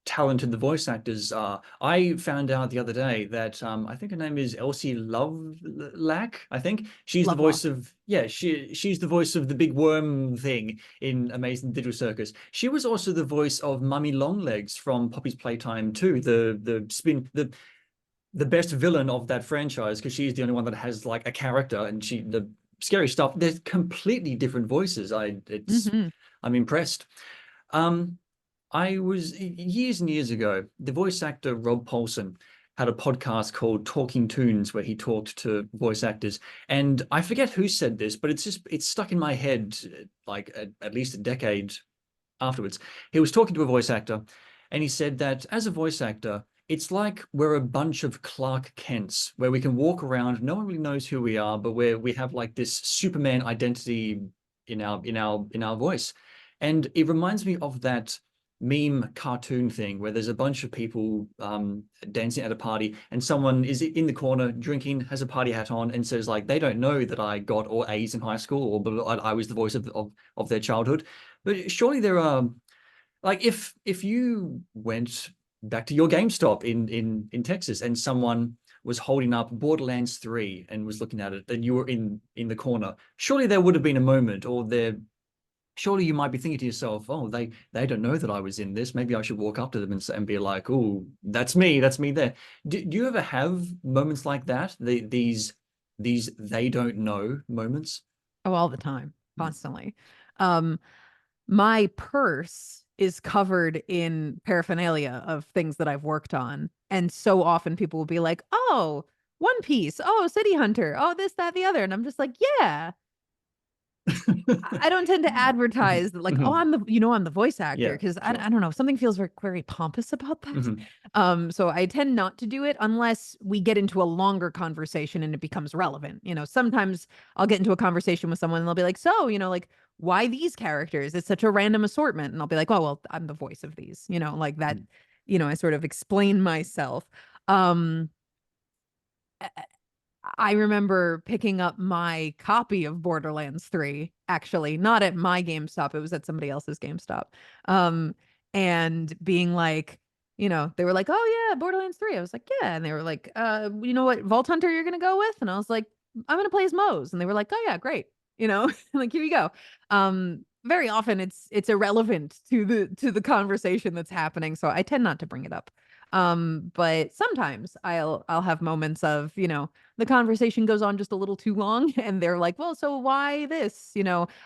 talented the voice actors are. I found out the other day that I think her name is Ilse Langnar. I think she's the voice of she's the voice of the big worm thing in Amazing Digital Circus. She was also the voice of Mummy Longlegs from Poppy's Playtime 2, the best villain of that franchise, because she's the only one that has like a character, and the scary stuff. They're completely different voices. I'm impressed. I was years and years ago, the voice actor Rob Paulson had a podcast called Talking Toons where he talked to voice actors. And I forget who said this, but it's stuck in my head like at least a decade afterwards. He was talking to a voice actor, and he said that as a voice actor, it's like we're a bunch of Clark Kents where we can walk around, no one really knows who we are, but where we have like this Superman identity in our voice. And it reminds me of that meme cartoon thing where there's a bunch of people dancing at a party, and someone is in the corner drinking, has a party hat on, and says like they don't know that I got all A's in high school, or but I was the voice of their childhood. But surely there are, like, if you went back to your GameStop in Texas and someone was holding up Borderlands 3 and was looking at it, and you were in the corner, surely there would have been a moment, or surely you might be thinking to yourself, "Oh, they don't know that I was in this. Maybe I should walk up to them and be like, oh, that's me there." Do you ever have moments like that? These they don't know moments? Oh, all the time, constantly. My purse is covered in paraphernalia of things that I've worked on. And so often people will be like, oh, One Piece, oh, City Hunter, oh, this, that, the other. And I'm just like, yeah. I don't tend to advertise that, like, oh, I'm the voice actor, Yeah, because sure. I don't know, something feels very, very pompous about that. So I tend not to do it unless we get into a longer conversation and it becomes relevant. Sometimes I'll get into a conversation with someone and they'll be like, so, like, why these characters? It's such a random assortment. And I'll be like, oh, well, I'm the voice of these, like that, I sort of explain myself. Um, I remember picking up my copy of Borderlands 3, actually, not at my GameStop. It was at somebody else's GameStop. And being like, they were like, oh yeah, Borderlands 3. I was like, yeah. And they were like, you know what Vault Hunter you're gonna go with? And I was like, I'm gonna play as Moze. And they were like, oh yeah, great. Like, here you go. Very often it's irrelevant to the conversation that's happening. So I tend not to bring it up. But sometimes I'll have moments of, the conversation goes on just a little too long and they're like, well, so why this?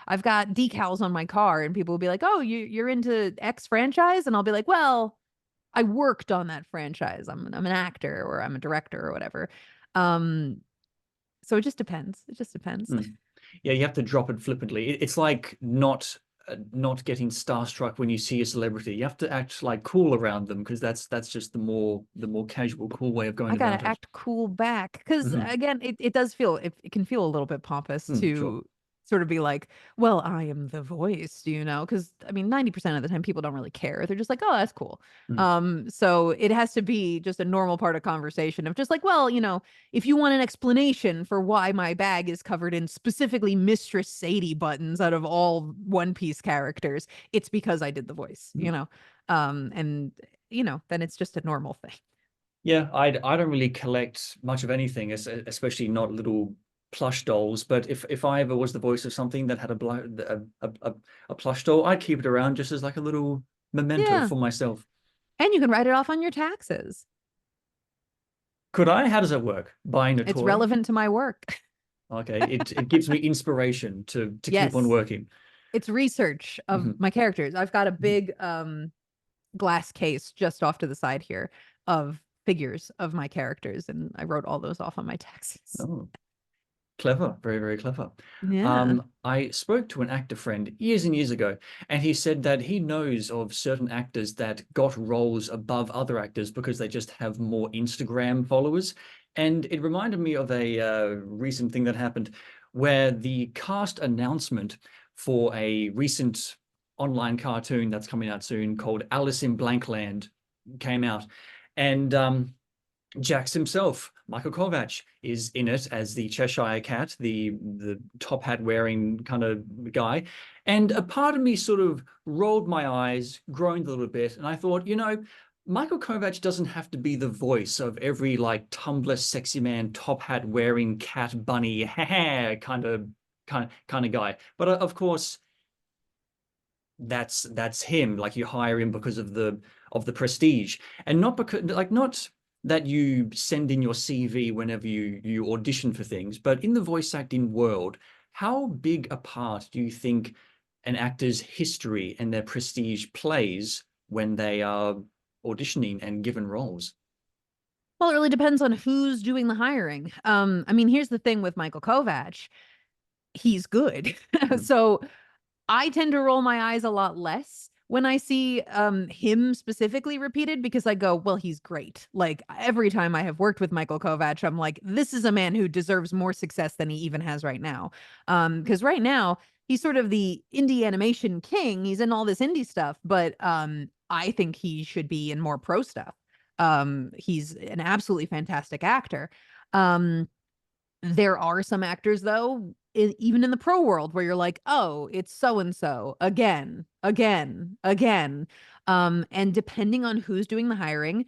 I've got decals on my car, and people will be like, oh, you're into X franchise? And I'll be like, well, I worked on that franchise. I'm an actor, or I'm a director, or whatever. So it just depends. It just depends. Yeah, you have to drop it flippantly. It's like not getting starstruck when you see a celebrity. You have to act like cool around them, because that's just the more casual, cool way of going I about gotta it. act cool back, because again, it does feel, it can feel a little bit pompous to Sure. sort of be like, well, I am the voice, because I mean 90% of the time people don't really care. They're just like, oh, that's cool. So it has to be just a normal part of conversation of just like, well, if you want an explanation for why my bag is covered in specifically Mistress Sadie buttons out of all One Piece characters, it's because I did the voice. And then it's just a normal thing. Yeah, I don't really collect much of anything, especially not little plush dolls. But if I ever was the voice of something that had a plush doll, I'd keep it around just as like a little memento Yeah. for myself. And you can write it off on your taxes. Could I? How does that work? Buying a It's toy? relevant to my work. Okay, it gives me inspiration to keep on Yes. working. It's research of my characters. I've got a big glass case just off to the side here of figures of my characters, and I wrote all those off on my taxes. Oh, clever. Very, very clever. Yeah. I spoke to an actor friend years and years ago, and he said that he knows of certain actors that got roles above other actors because they just have more Instagram followers. And it reminded me of a recent thing that happened, where the cast announcement for a recent online cartoon that's coming out soon called Alice in Blankland came out. And Jax himself, Michael Kovac, is in it as the Cheshire Cat, the top hat wearing kind of guy. And a part of me sort of rolled my eyes, groaned a little bit, and I thought, Michael Kovac doesn't have to be the voice of every like Tumblr sexy man, top hat wearing cat bunny kind of guy. But of course, that's him. Like, you hire him because of the prestige, and not because not that you send in your CV whenever you audition for things, but in the voice acting world, how big a part do you think an actor's history and their prestige plays when they are auditioning and given roles? Well, it really depends on who's doing the hiring. I mean, here's the thing with Michael Kovac. He's good. So I tend to roll my eyes a lot less when I see him specifically repeated, because I go, well, he's great. Like, every time I have worked with Michael Kovac, I'm like, this is a man who deserves more success than he even has right now. Because right now he's sort of the indie animation king. He's in all this indie stuff, but I think he should be in more pro stuff. He's an absolutely fantastic actor. There are some actors, though, even in the pro world, where you're like, oh, it's so and so again, again, again. And depending on who's doing the hiring,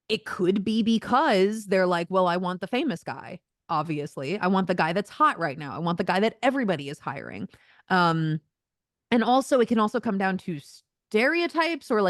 it could be because they're like, well, I want the famous guy. Obviously, I want the guy that's hot right now. I want the guy that everybody is hiring. And also, it can also come down to stereotypes or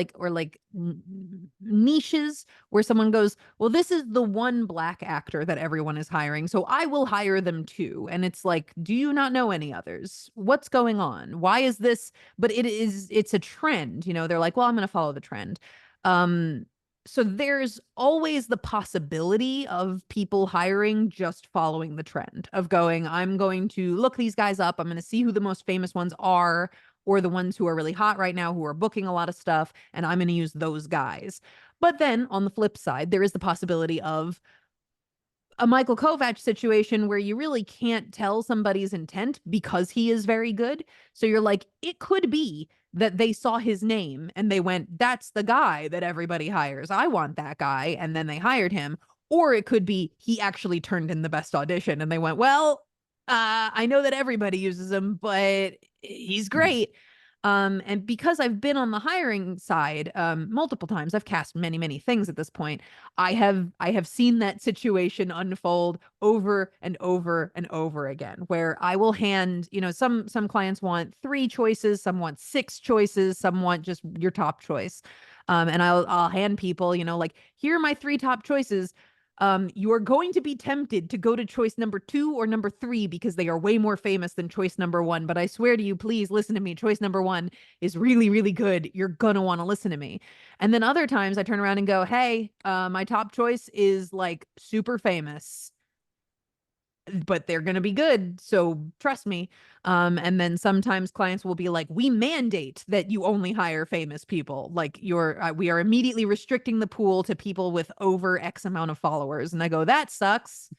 niches where someone goes, well, this is the one Black actor that everyone is hiring, so I will hire them too. And it's like, do you not know any others? What's going on? Why is this? But it's a trend, they're like, well, I'm going to follow the trend. So there's always the possibility of people hiring just following the trend of going, I'm going to look these guys up. I'm going to see who the most famous ones are, or the ones who are really hot right now, who are booking a lot of stuff, and I'm going to use those guys. But then on the flip side, there is the possibility of a Michael Kovac situation where you really can't tell somebody's intent because he is very good. So you're like, it could be that they saw his name and they went, that's the guy that everybody hires. I want that guy. And then they hired him. Or it could be he actually turned in the best audition and they went, well, I know that everybody uses him, but he's great. And because I've been on the hiring side multiple times, I've cast many, many things at this point. I have seen that situation unfold over and over and over again, where I will hand, some clients want 3 choices, some want 6 choices, some want just your top choice. And I'll hand people, like, here are my 3 top choices. You are going to be tempted to go to choice number 2 or number 3 because they are way more famous than choice number 1. But I swear to you, please listen to me. Choice number 1 is really, really good. You're going to want to listen to me. And then other times I turn around and go, hey, my top choice is like super famous, but they're going to be good. So trust me. And then sometimes clients will be like, we mandate that you only hire famous people. Like we are immediately restricting the pool to people with over X amount of followers. And I go, that sucks.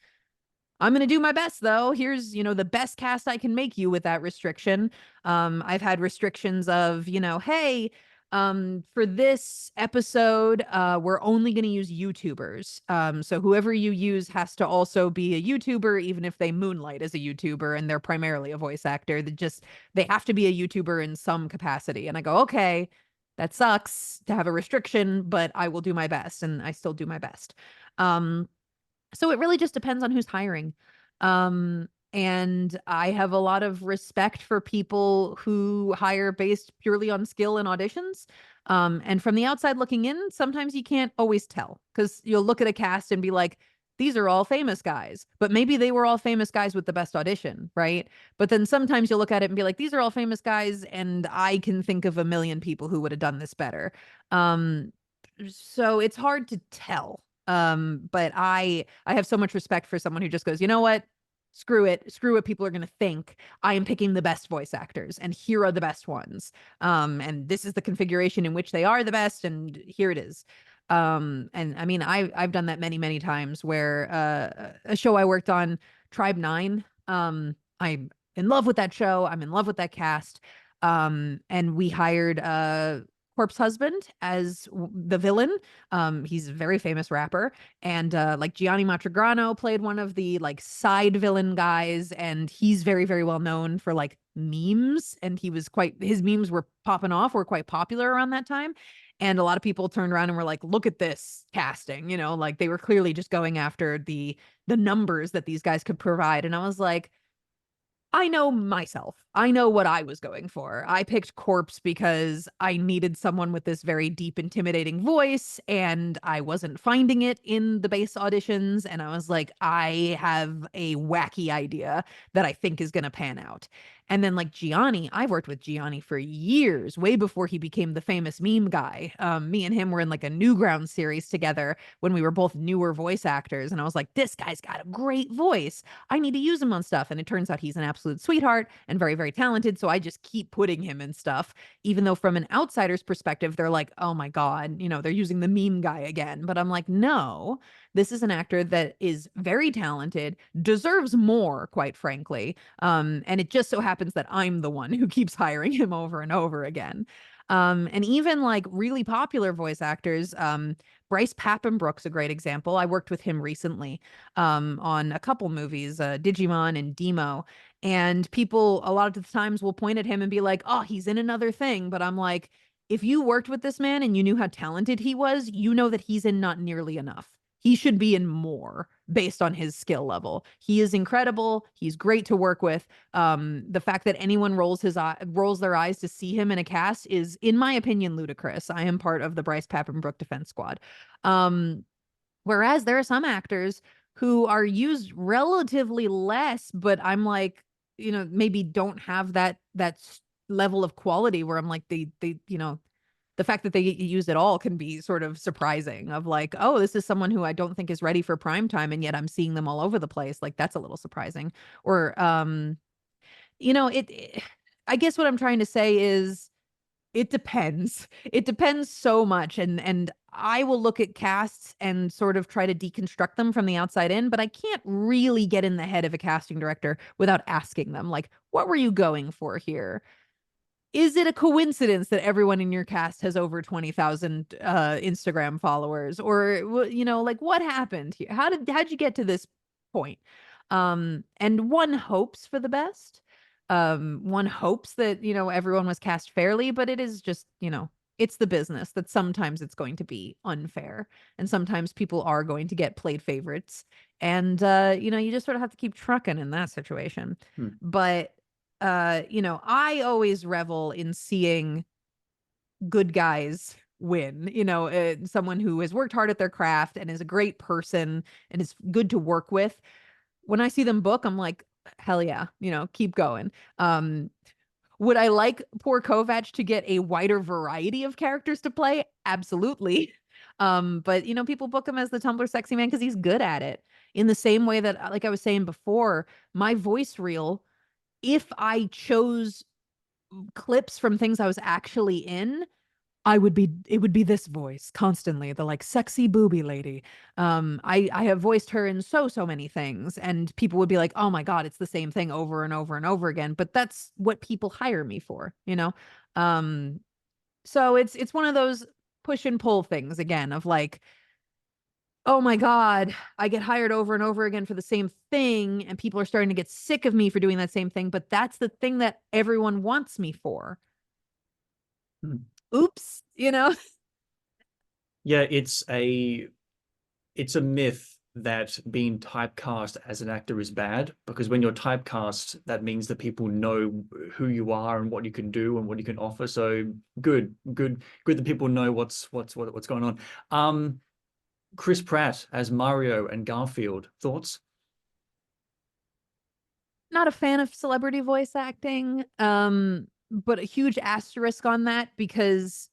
I'm going to do my best though. Here's, the best cast I can make you with that restriction. I've had restrictions of, hey, for this episode, we're only going to use YouTubers. So whoever you use has to also be a YouTuber, even if they moonlight as a YouTuber and they're primarily a voice actor. They have to be a YouTuber in some capacity. And I go, okay, that sucks to have a restriction, but I will do my best. And I still do my best. So it really just depends on who's hiring. And I have a lot of respect for people who hire based purely on skill and auditions. And from the outside looking in, sometimes you can't always tell because you'll look at a cast and be like, these are all famous guys, but maybe they were all famous guys with the best audition, right? But then sometimes you'll look at it and be like, these are all famous guys, and I can think of a million people who would have done this better. So it's hard to tell. But I have so much respect for someone who just goes, you know what? Screw it. Screw what people are going to think. I am picking the best voice actors and here are the best ones. And this is the configuration in which they are the best. And here it is. And I mean, I've done that many, many times where, a show I worked on, Tribe 9, I'm in love with that show. I'm in love with that cast. And we hired, Corpse Husband as the villain. He's a very famous rapper. And like Gianni Matrigrano played one of the like side villain guys. And he's very, very well known for like memes. And his memes were popping off, were quite popular around that time. And a lot of people turned around and were like, look at this casting, like they were clearly just going after the numbers that these guys could provide. And I was like, I know myself. I know what I was going for. I picked Corpse because I needed someone with this very deep, intimidating voice, and I wasn't finding it in the base auditions. And I was like, I have a wacky idea that I think is going to pan out. And then like Gianni, I've worked with Gianni for years, way before he became the famous meme guy. Me and him were in like a Newgrounds series together when we were both newer voice actors. And I was like, this guy's got a great voice. I need to use him on stuff. And it turns out he's an absolute sweetheart and very, very talented. So I just keep putting him in stuff, even though from an outsider's perspective, they're like, oh my God, they're using the meme guy again. But I'm like, no, this is an actor that is very talented, deserves more, quite frankly. And it just so happens that I'm the one who keeps hiring him over and over again. And even like really popular voice actors, Bryce Papenbrook's a great example. I worked with him recently on a couple movies, Digimon and Demo. And people a lot of the times will point at him and be like, oh, he's in another thing. But I'm like, if you worked with this man and you knew how talented he was, you know that he's in not nearly enough. he should be in more based on his skill level. He is incredible. He's great to work with. The fact that anyone rolls their eyes to see him in a cast is, in my opinion, ludicrous. I am part of the Bryce Papenbrook defense squad. Whereas there are some actors who are used relatively less, but I'm like, maybe don't have that level of quality where I'm like, they the fact that they get used at all can be sort of surprising, of like, oh, this is someone who I don't think is ready for prime time, and yet I'm seeing them all over the place. Like, that's a little surprising. Or I guess what I'm trying to say is it depends. It depends so much. And I will look at casts and sort of try to deconstruct them from the outside in, but I can't really get in the head of a casting director without asking them, like, what were you going for here? Is it a coincidence that everyone in your cast has over 20,000 Instagram followers? Or, like, what happened here? How'd you get to this point? And one hopes for the best. One hopes that, everyone was cast fairly, but it is just, it's the business that sometimes it's going to be unfair. And sometimes people are going to get played favorites. And, you just sort of have to keep trucking in that situation. But, I always revel in seeing good guys win, someone who has worked hard at their craft and is a great person and is good to work with. When I see them book, I'm like, hell yeah, keep going. Would I like poor Kovac to get a wider variety of characters to play? Absolutely. But people book him as the Tumblr sexy man because he's good at it. In the same way that, like I was saying before, my voice reel, if I chose clips from things I was actually in, it would be this voice constantly, the like sexy booby lady. I have voiced her in so many things, and people would be like, oh my God, it's the same thing over and over and over again. But that's what people hire me for, So it's one of those push and pull things again of like, oh my God, I get hired over and over again for the same thing, and people are starting to get sick of me for doing that same thing, but that's the thing that everyone wants me for. Oops, Yeah, it's a myth that being typecast as an actor is bad, because when you're typecast, that means that people know who you are and what you can do and what you can offer. So good that people know what's going on. Chris Pratt as Mario and Garfield, thoughts? Not a fan of celebrity voice acting, but a huge asterisk on that because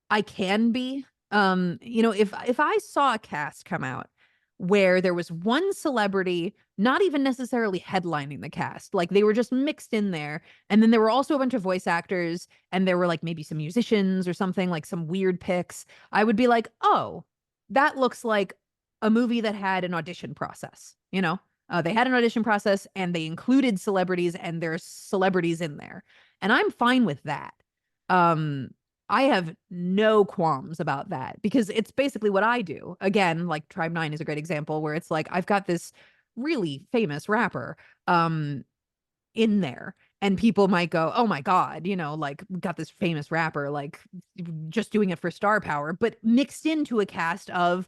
I can be. If I saw a cast come out where there was one celebrity not even necessarily headlining the cast, like they were just mixed in there, and then there were also a bunch of voice actors, and there were like maybe some musicians or something, like some weird picks, I would be like, oh, that looks like a movie that had an audition process. They had an audition process and they included celebrities, and there's celebrities in there, and I'm fine with that. I have no qualms about that because it's basically what I do. Again, like Tribe 9 is a great example where it's like I've got this really famous rapper in there, and people might go, "Oh my God, like we got this famous rapper like just doing it for star power," but mixed into a cast of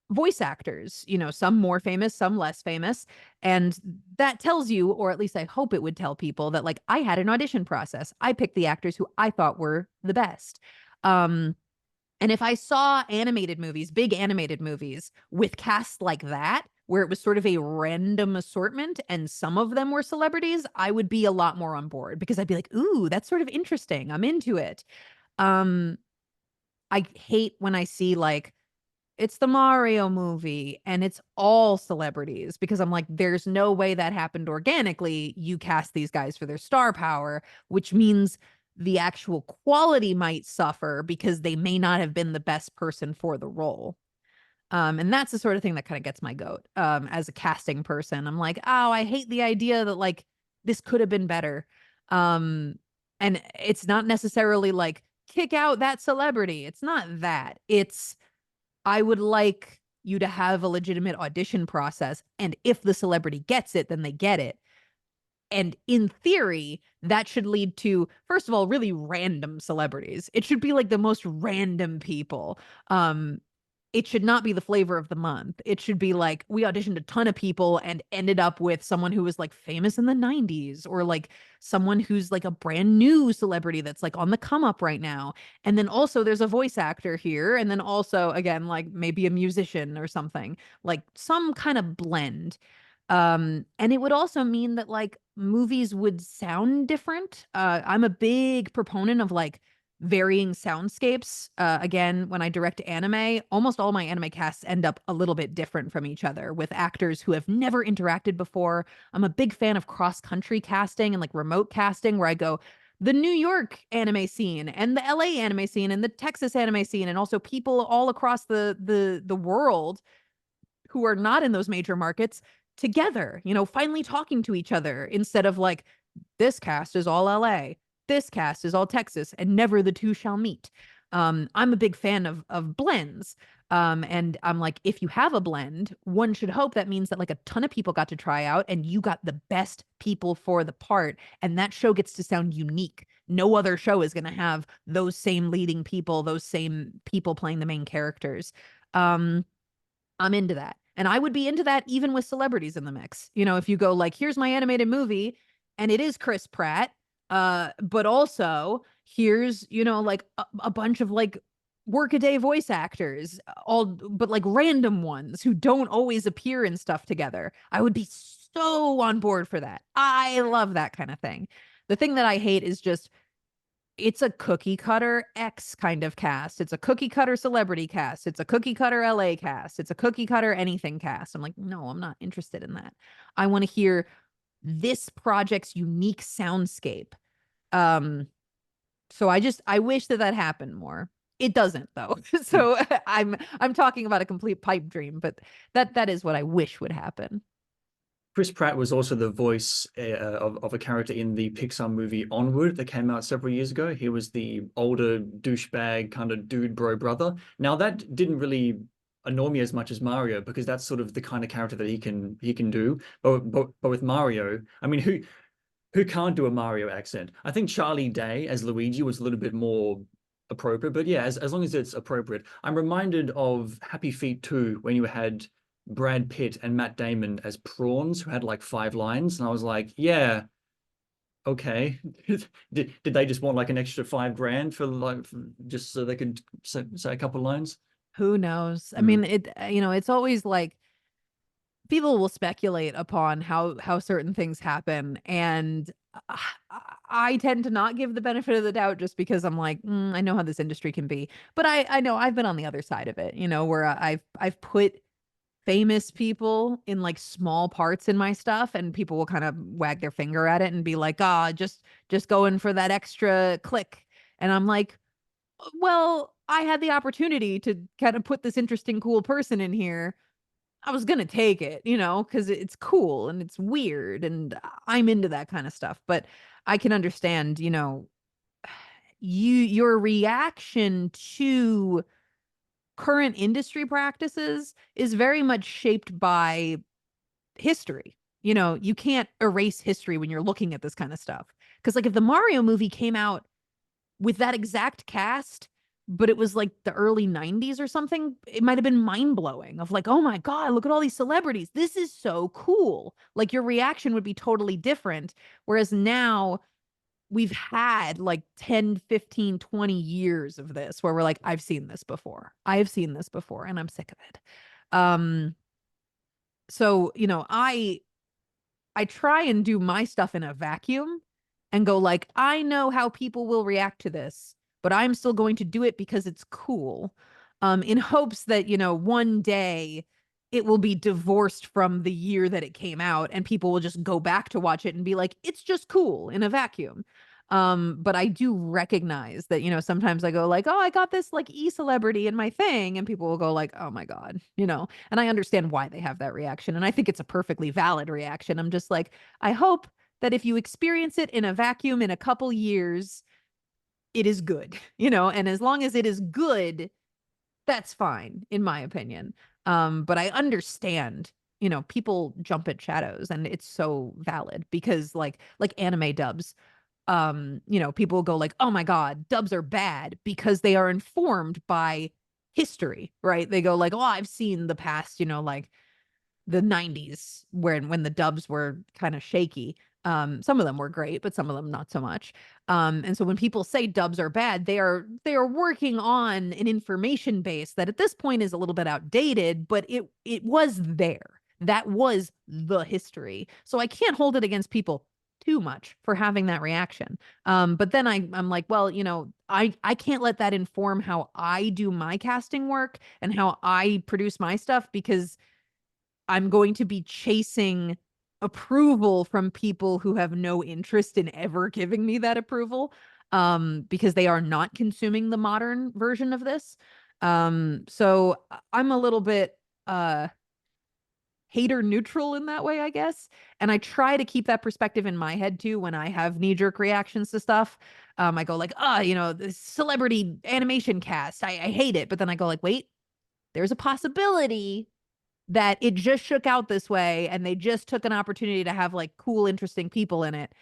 voice actors, some more famous, some less famous. And that tells you, or at least I hope it would tell people, that like I had an audition process. I picked the actors who I thought were the best. And if I saw animated movies, big animated movies with casts like that, where it was sort of a random assortment and some of them were celebrities, I would be a lot more on board because I'd be like, ooh, that's sort of interesting. I'm into it. I hate when I see like, it's the Mario movie and it's all celebrities, because I'm like, there's no way that happened organically. You cast these guys for their star power, which means the actual quality might suffer because they may not have been the best person for the role. And that's the sort of thing that kind of gets my goat. As a casting person, I'm like, oh, I hate the idea that like this could have been better. And it's not necessarily like kick out that celebrity. It's not that. It's, I would like you to have a legitimate audition process. And if the celebrity gets it, then they get it. And in theory, that should lead to, first of all, really random celebrities. It should be like the most random people. it should not be the flavor of the month. It should be like we auditioned a ton of people and ended up with someone who was like famous in the 90s, or like someone who's like a brand new celebrity that's like on the come up right now. And then also there's a voice actor here. And then also, again, like maybe a musician or something, like some kind of blend. And it would also mean that like movies would sound different. I'm a big proponent of like varying soundscapes. Again, when I direct anime, almost all my anime casts end up a little bit different from each other with actors who have never interacted before. I'm a big fan of cross-country casting and like remote casting where I go the New York anime scene and the LA anime scene and the Texas anime scene, and also people all across the world who are not in those major markets together, finally talking to each other instead of like this cast is all LA, this cast is all Texas, and never the two shall meet. I'm a big fan of blends. And I'm like, if you have a blend, one should hope that means that like a ton of people got to try out and you got the best people for the part. And that show gets to sound unique. No other show is going to have those same leading people, those same people playing the main characters. I'm into that. And I would be into that even with celebrities in the mix. If you go like, here's my animated movie and it is Chris Pratt, but also here's, like a bunch of like workaday voice actors, all but like random ones who don't always appear in stuff together. I would be so on board for that. I love that kind of thing. The thing that I hate is just it's a cookie cutter X kind of cast. It's a cookie cutter celebrity cast. It's a cookie cutter LA cast. It's a cookie cutter anything cast. I'm like, no, I'm not interested in that. I want to hear this project's unique soundscape. So I wish that happened more. It doesn't though. So I'm talking about a complete pipe dream, but that is what I wish would happen. Chris Pratt was also the voice of a character in the Pixar movie Onward that came out several years ago. He was the older douchebag kind of dude bro brother. Now that didn't really annoy me as much as Mario because that's sort of the kind of character that he can do. But with Mario, I mean, who can't do a Mario accent? I think Charlie Day as Luigi was a little bit more appropriate. But yeah, as long as it's appropriate. I'm reminded of Happy Feet 2 when you had Brad Pitt and Matt Damon as prawns who had like 5 lines. And I was like, yeah, okay. Did they just want like an extra 5 grand for like just so they could say a couple lines? Who knows? I mean, it's always like people will speculate upon how certain things happen, and uh, I tend to not give the benefit of the doubt just because I'm like, I know how this industry can be. But I know I've been on the other side of it, where I've put famous people in like small parts in my stuff, and people will kind of wag their finger at it and be like, "Ah, just going for that extra click." And I'm like, "Well, I had the opportunity to kind of put this interesting cool person in here. I was gonna take it, because it's cool and it's weird, and I'm into that kind of stuff." But I can understand, your reaction to current industry practices is very much shaped by history. You can't erase history when you're looking at this kind of stuff. Because like if the Mario movie came out with that exact cast, but it was like the early 90s or something, it might have been mind blowing of like, oh my God, look at all these celebrities. This is so cool. Like your reaction would be totally different. Whereas now we've had like 10, 15, 20 years of this where we're like, I've seen this before. I've seen this before and I'm sick of it. So, I try and do my stuff in a vacuum and go like, I know how people will react to this, but I'm still going to do it because it's cool. In hopes that, one day it will be divorced from the year that it came out and people will just go back to watch it and be like, it's just cool in a vacuum. But I do recognize that, sometimes I go like, oh, I got this like e-celebrity in my thing, and people will go like, oh my God, and I understand why they have that reaction. And I think it's a perfectly valid reaction. I'm just like, I hope that if you experience it in a vacuum in a couple years, it is good, and as long as it is good, that's fine, in my opinion. But I understand, people jump at shadows and it's so valid because like anime dubs, people go like, oh my God, dubs are bad because they are informed by history, right? They go like, oh, I've seen the past, like the 90s when the dubs were kind of shaky. Some of them were great, but some of them not so much. And so when people say dubs are bad, they are working on an information base that at this point is a little bit outdated, but it was there. That was the history. So I can't hold it against people too much for having that reaction. But then I'm like, well, I can't let that inform how I do my casting work and how I produce my stuff, because I'm going to be chasing approval from people who have no interest in ever giving me that approval, because they are not consuming the modern version of this. So I'm a little bit hater neutral in that way, I guess. And I try to keep that perspective in my head too when I have knee-jerk reactions to stuff. I go like, the celebrity animation cast, I hate it. But then I go like, wait, there's a possibility that it just shook out this way and they just took an opportunity to have like cool, interesting people in it.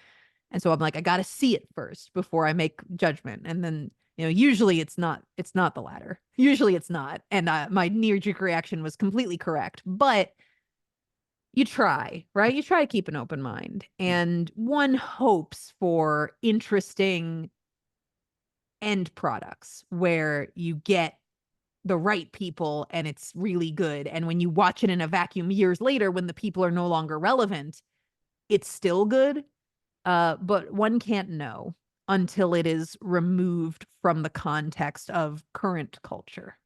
And so I'm like, I got to see it first before I make judgment. And then, usually it's not the latter. Usually it's not. And my knee-jerk reaction was completely correct. But you try, right? You try to keep an open mind. And one hopes for interesting end products where you get the right people and it's really good. And when you watch it in a vacuum years later, when the people are no longer relevant, it's still good. But one can't know until it is removed from the context of current culture.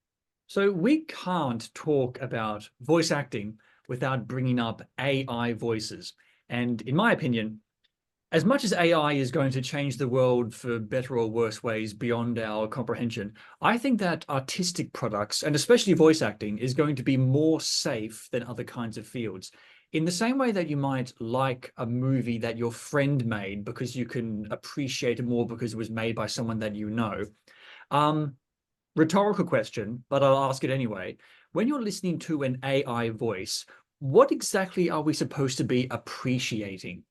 So we can't talk about voice acting without bringing up AI voices. And in my opinion, as much as AI is going to change the world for better or worse ways beyond our comprehension, I think that artistic products, and especially voice acting, is going to be more safe than other kinds of fields. In the same way that you might like a movie that your friend made because you can appreciate it more because it was made by someone that you know. Rhetorical question, but I'll ask it anyway. When you're listening to an AI voice, what exactly are we supposed to be appreciating?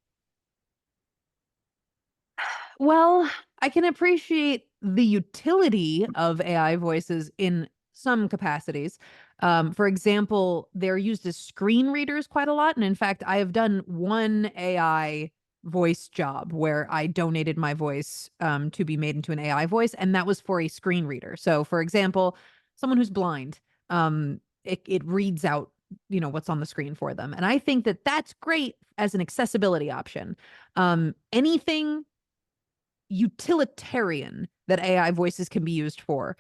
Well, I can appreciate the utility of AI voices in some capacities. For example, they're used as screen readers quite a lot. And in fact, I have done one AI voice job where I donated my voice to be made into an AI voice, and that was for a screen reader. So, for example, someone who's blind, it reads out what's on the screen for them, and I think that that's great as an accessibility option. Anything utilitarian that AI voices can be used for,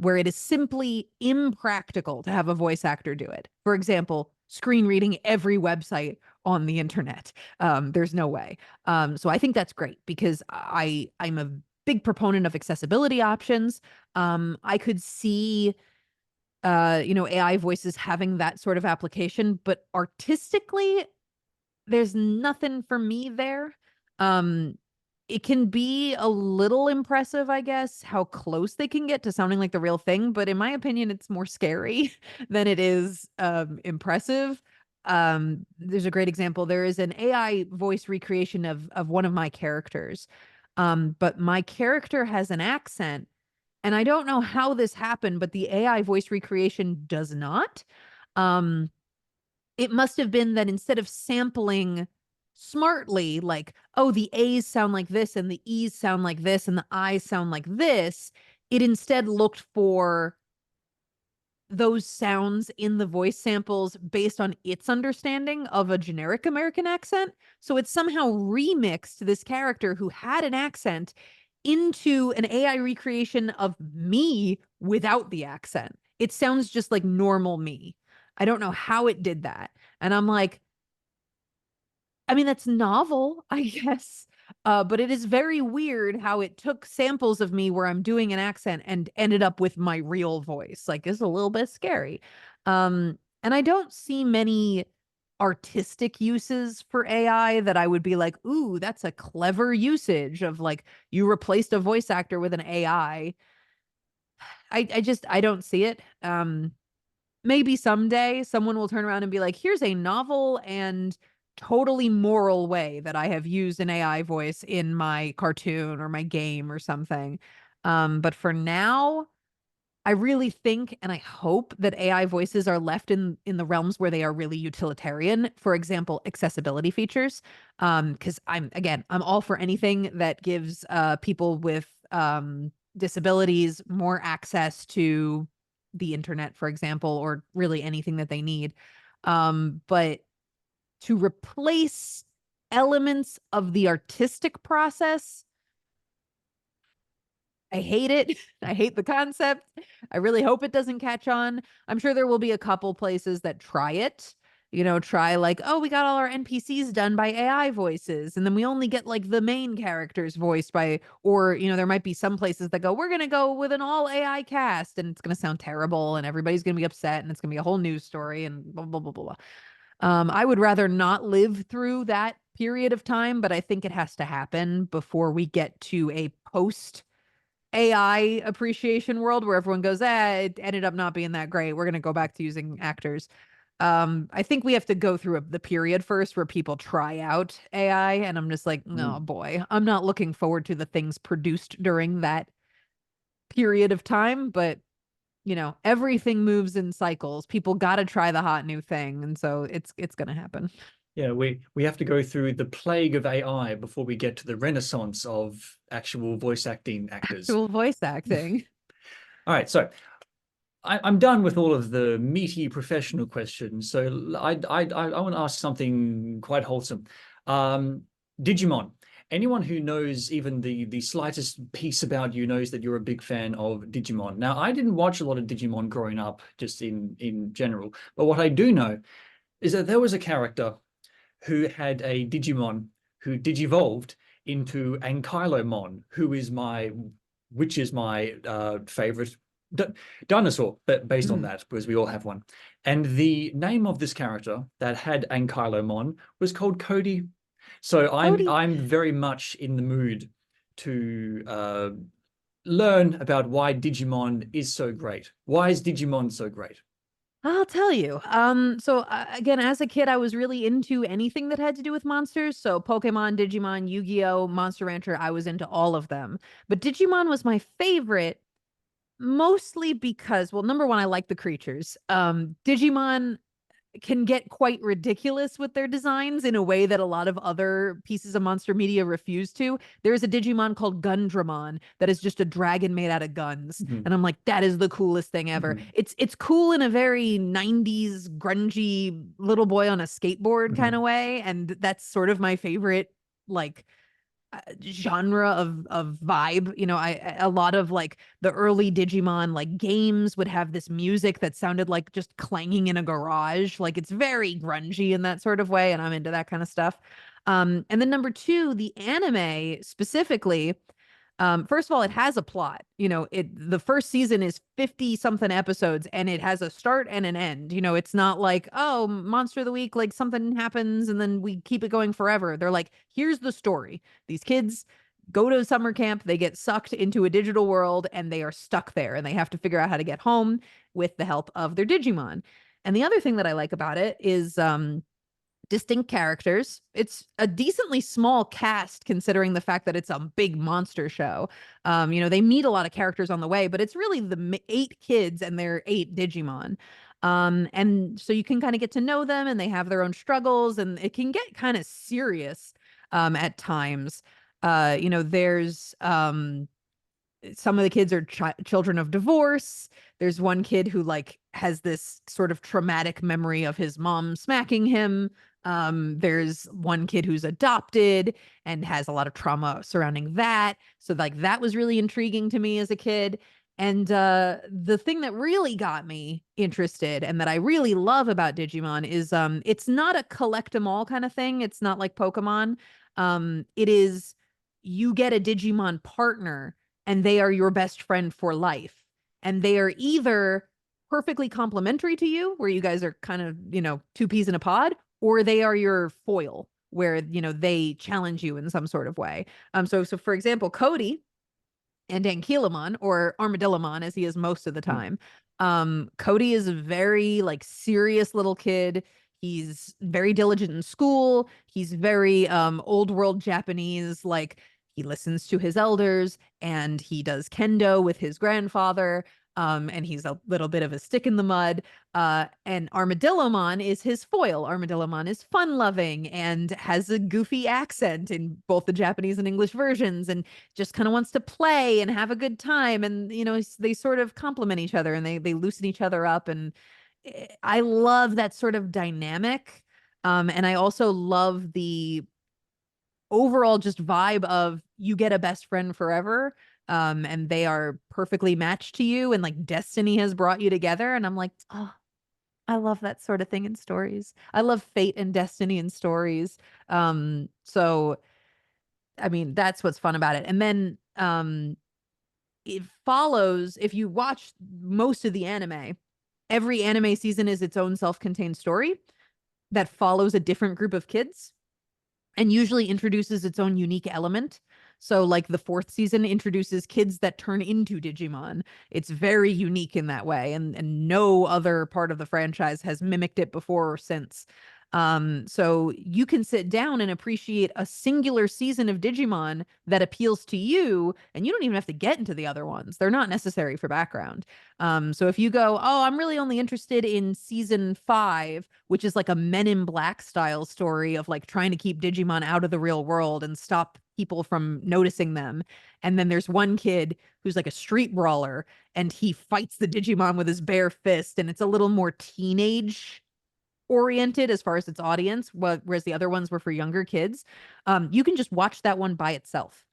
where it is simply impractical to have a voice actor do it. For example, screen reading every website on the internet. There's no way. So I think that's great because I'm a big proponent of accessibility options. I could see AI voices having that sort of application, but artistically, there's nothing for me there. It can be a little impressive, I guess, how close they can get to sounding like the real thing. But in my opinion, it's more scary than it is impressive. There's a great example. There is an AI voice recreation of one of my characters. But my character has an accent, and I don't know how this happened, but the AI voice recreation does not. Um, it must have been that instead of sampling smartly, like, oh, the A's sound like this and the E's sound like this and the I's sound like this, it instead looked for those sounds in the voice samples based on its understanding of a generic American accent. So it somehow remixed this character who had an accent into an AI recreation of me without the accent. It sounds just like normal me. I don't know how it did that. And I'm like, I mean, that's novel, I guess. But it is very weird how it took samples of me where I'm doing an accent and ended up with my real voice. Like, it's a little bit scary. And I don't see many artistic uses for AI that I would be like, ooh, that's a clever usage of like you replaced a voice actor with an AI. I don't see it. Maybe someday someone will turn around and be like, here's a novel and totally moral way that I have used an AI voice in my cartoon or my game or something. But for now, I really think and I hope that AI voices are left in the realms where they are really utilitarian. For example, accessibility features. Because I'm all for anything that gives people with disabilities more access to the internet, for example, or really anything that they need. But to replace elements of the artistic process, I hate it. I hate the concept. I really hope it doesn't catch on. I'm sure there will be a couple places that try it. Try like, oh, we got all our NPCs done by AI voices. And then we only get like the main characters voiced by, or, there might be some places that go, we're going to go with an all AI cast and it's going to sound terrible and everybody's going to be upset and it's going to be a whole news story and blah, blah, blah, blah, blah. I would rather not live through that period of time, but I think it has to happen before we get to a post AI appreciation world where everyone goes, it ended up not being that great. We're going to go back to using actors. I think we have to go through the period first where people try out AI. And I'm just like, no, boy, I'm not looking forward to the things produced during that period of time. But, everything moves in cycles. People got to try the hot new thing. And so it's going to happen. Yeah, we have to go through the plague of AI before we get to the renaissance of actual voice acting actors. Actual voice acting. All right, so I'm done with all of the meaty professional questions. So I want to ask something quite wholesome. Digimon. Anyone who knows even the slightest piece about you knows that you're a big fan of Digimon. Now, I didn't watch a lot of Digimon growing up, just in general. But what I do know is that there was a character who had a Digimon who digivolved into Ankylomon, which is my favorite dinosaur, but based on that, because we all have one. And the name of this character that had Ankylomon was called Cody. So I'm very much in the mood to learn about why Digimon is so great. Why is Digimon so great? I'll tell you. Again, as a kid, I was really into anything that had to do with monsters. So Pokemon, Digimon, Yu-Gi-Oh, Monster Rancher, I was into all of them. But Digimon was my favorite, mostly because, well, number one, I like the creatures. Digimon can get quite ridiculous with their designs in a way that a lot of other pieces of monster media refuse to. There's a Digimon called Gundramon that is just a dragon made out of guns. And I'm like, that is the coolest thing ever. It's cool in a very 90s grungy little boy on a skateboard kind of way. And that's sort of my favorite, like, genre of vibe. A lot of like the early Digimon like games would have this music that sounded like just clanging in a garage. Like it's very grungy in that sort of way, and I'm into that kind of stuff. And then number two, the anime specifically. First of all, it has a plot. The first season is 50 something episodes and it has a start and an end. It's not like, oh, Monster of the Week, like something happens and then we keep it going forever. They're like, here's the story. These kids go to summer camp, they get sucked into a digital world and they are stuck there and they have to figure out how to get home with the help of their Digimon. And the other thing that I like about it is distinct characters. It's a decently small cast considering the fact that it's a big monster show. They meet a lot of characters on the way, but it's really the 8 kids and their 8 Digimon. And so you can kind of get to know them and they have their own struggles and it can get kind of serious at times. There's some of the kids are children of divorce. There's one kid who like has this sort of traumatic memory of his mom smacking him. There's one kid who's adopted and has a lot of trauma surrounding that. So like that was really intriguing to me as a kid. And the thing that really got me interested and that I really love about Digimon is it's not a collect 'em all kind of thing. It's not like Pokemon. It is you get a Digimon partner and they are your best friend for life. And they are either perfectly complementary to you, where you guys are kind of, two peas in a pod, or they are your foil where, they challenge you in some sort of way. So for example, Cody and Ankylomon, or Armadillomon as he is most of the time. Cody is a very like serious little kid. He's very diligent in school. He's very old world Japanese, like he listens to his elders and he does kendo with his grandfather. And he's a little bit of a stick in the mud. And Armadillomon is his foil. Armadillomon is fun-loving and has a goofy accent in both the Japanese and English versions, and just kind of wants to play and have a good time. And they sort of complement each other, and they loosen each other up. And I love that sort of dynamic. And I also love the overall just vibe of you get a best friend forever. And they are perfectly matched to you, and like destiny has brought you together. And I'm like, oh, I love that sort of thing in stories. I love fate and destiny in stories. So I mean, that's what's fun about it. And then it follows, if you watch most of the anime, every anime season is its own self-contained story that follows a different group of kids and usually introduces its own unique element. So like the fourth season introduces kids that turn into Digimon. It's very unique in that way, and no other part of the franchise has mimicked it before or since. So you can sit down and appreciate a singular season of Digimon that appeals to you, and you don't even have to get into the other ones. They're not necessary for background. So if you go, oh, I'm really only interested in season 5, which is like a Men in Black style story of like trying to keep Digimon out of the real world and stop people from noticing them. And then there's one kid who's like a street brawler, and he fights the Digimon with his bare fist, and it's a little more teenage oriented as far as its audience, whereas the other ones were for younger kids. You can just watch that one by itself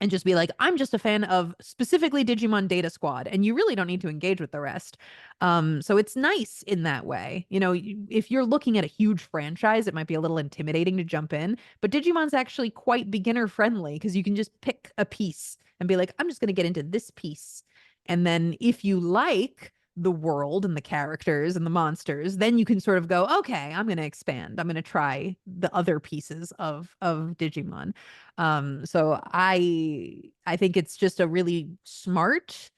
and just be like, I'm just a fan of specifically Digimon Data Squad, and you really don't need to engage with the rest. So it's nice in that way. If you're looking at a huge franchise, it might be a little intimidating to jump in, but Digimon's actually quite beginner friendly because you can just pick a piece and be like, I'm just going to get into this piece. And then if you like the world and the characters and the monsters, then you can sort of go, okay, I'm going to expand. I'm going to try the other pieces of Digimon. So I think it's just a really smart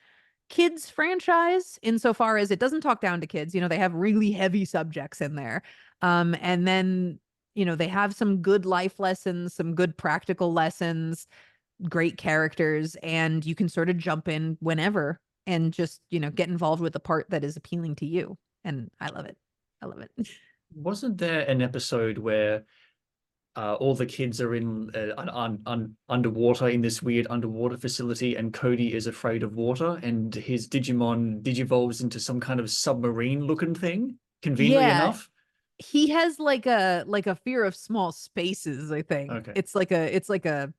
kids franchise insofar as it doesn't talk down to kids. They have really heavy subjects in there. And then, they have some good life lessons, some good practical lessons, great characters, and you can sort of jump in whenever and just, get involved with the part that is appealing to you. And I love it. I love it. Wasn't there an episode where all the kids are in underwater in this weird underwater facility, and Cody is afraid of water, and his Digimon digivolves into some kind of submarine-looking thing, conveniently Yeah. enough? He has like a fear of small spaces, I think. Okay. It's like a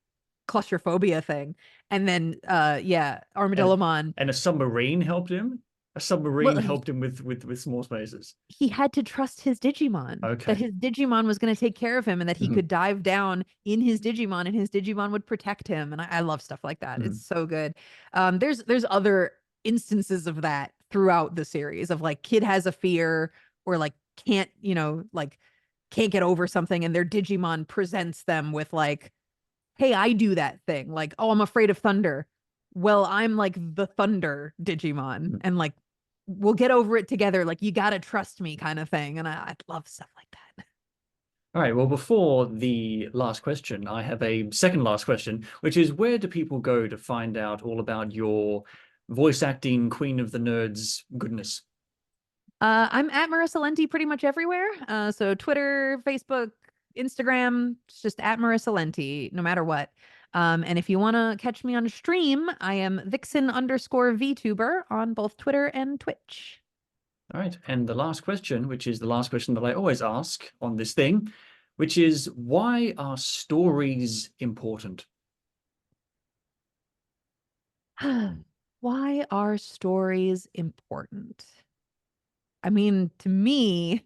claustrophobia thing. And then yeah, And, Armadillomon. and a submarine helped him? A submarine Well, helped him with small spaces. he had to trust his Digimon, that Okay. his Digimon was going to take care of him, and that he Mhm. could dive down in his Digimon and his Digimon would protect him. And I love stuff like that. Mhm. It's so good. There's other instances of that throughout the series of like kid has a fear or like can't, like can't get over something, and their Digimon presents them with like, hey, I do that thing. Like, oh, I'm afraid of thunder. Well, I'm like the thunder Digimon, and like we'll get over it together. Like, you gotta trust me, kind of thing. And I love stuff like that. All right. Well, before the last question, I have a second last question, which is, where do people go to find out all about your voice acting Queen of the Nerds goodness? I'm at Marissa Lenti pretty much everywhere. So Twitter, Facebook, Instagram, it's just at Marissa Lenti, no matter what. And if you want to catch me on stream, I am Vixen_VTuber on both Twitter and Twitch. All right. And the last question, which is the last question that I always ask on this thing, which is, why are stories important? Why are stories important? I mean, to me,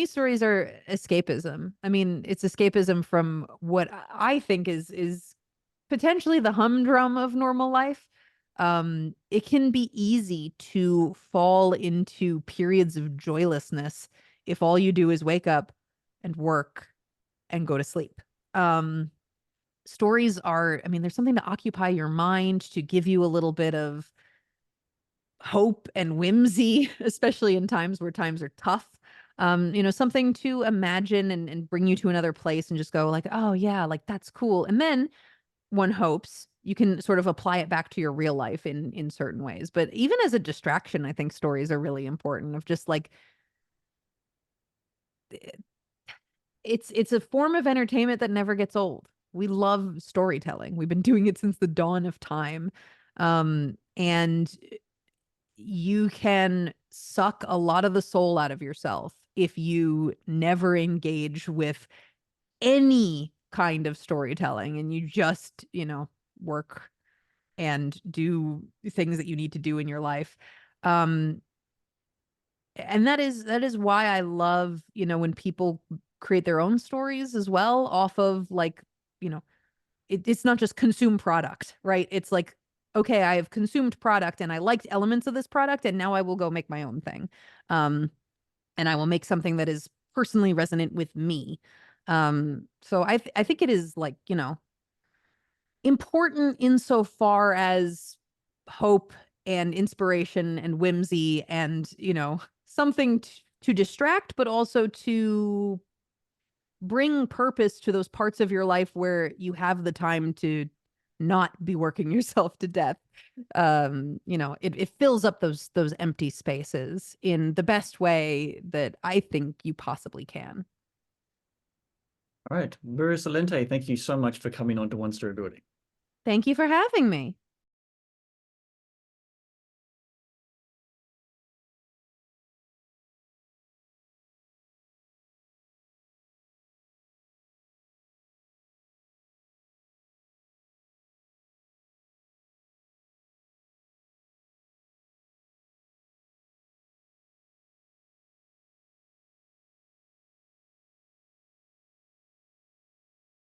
stories are escapism. I mean, it's escapism from what I think is potentially the humdrum of normal life. It can be easy to fall into periods of joylessness if all you do is wake up and work and go to sleep. Um, Stories are, I mean, there's something to occupy your mind, to give you a little bit of hope and whimsy, especially in times where times are tough. Something to imagine and bring you to another place and just go like, oh yeah, like that's cool. And then one hopes. You can sort of apply it back to your real life in certain ways. But even as a distraction, I think stories are really important, of just like it's a form of entertainment that never gets old. We love storytelling. We've been doing it since the dawn of time. And you can suck a lot of the soul out of yourself if you never engage with any kind of storytelling, and you just, work and do things that you need to do in your life. And that is why I love, when people create their own stories as well, off of like, it's not just consume product, right? It's like, okay, I have consumed product and I liked elements of this product, and now I will go make my own thing. And I will make something that is personally resonant with me. So I think it is like, important insofar as hope and inspiration and whimsy and, something to distract, but also to bring purpose to those parts of your life where you have the time to not be working yourself to death. It fills up those empty spaces in the best way that I think you possibly can. All right, Marissa Lenti, thank you so much for coming on to One Story Building. Thank you for having me.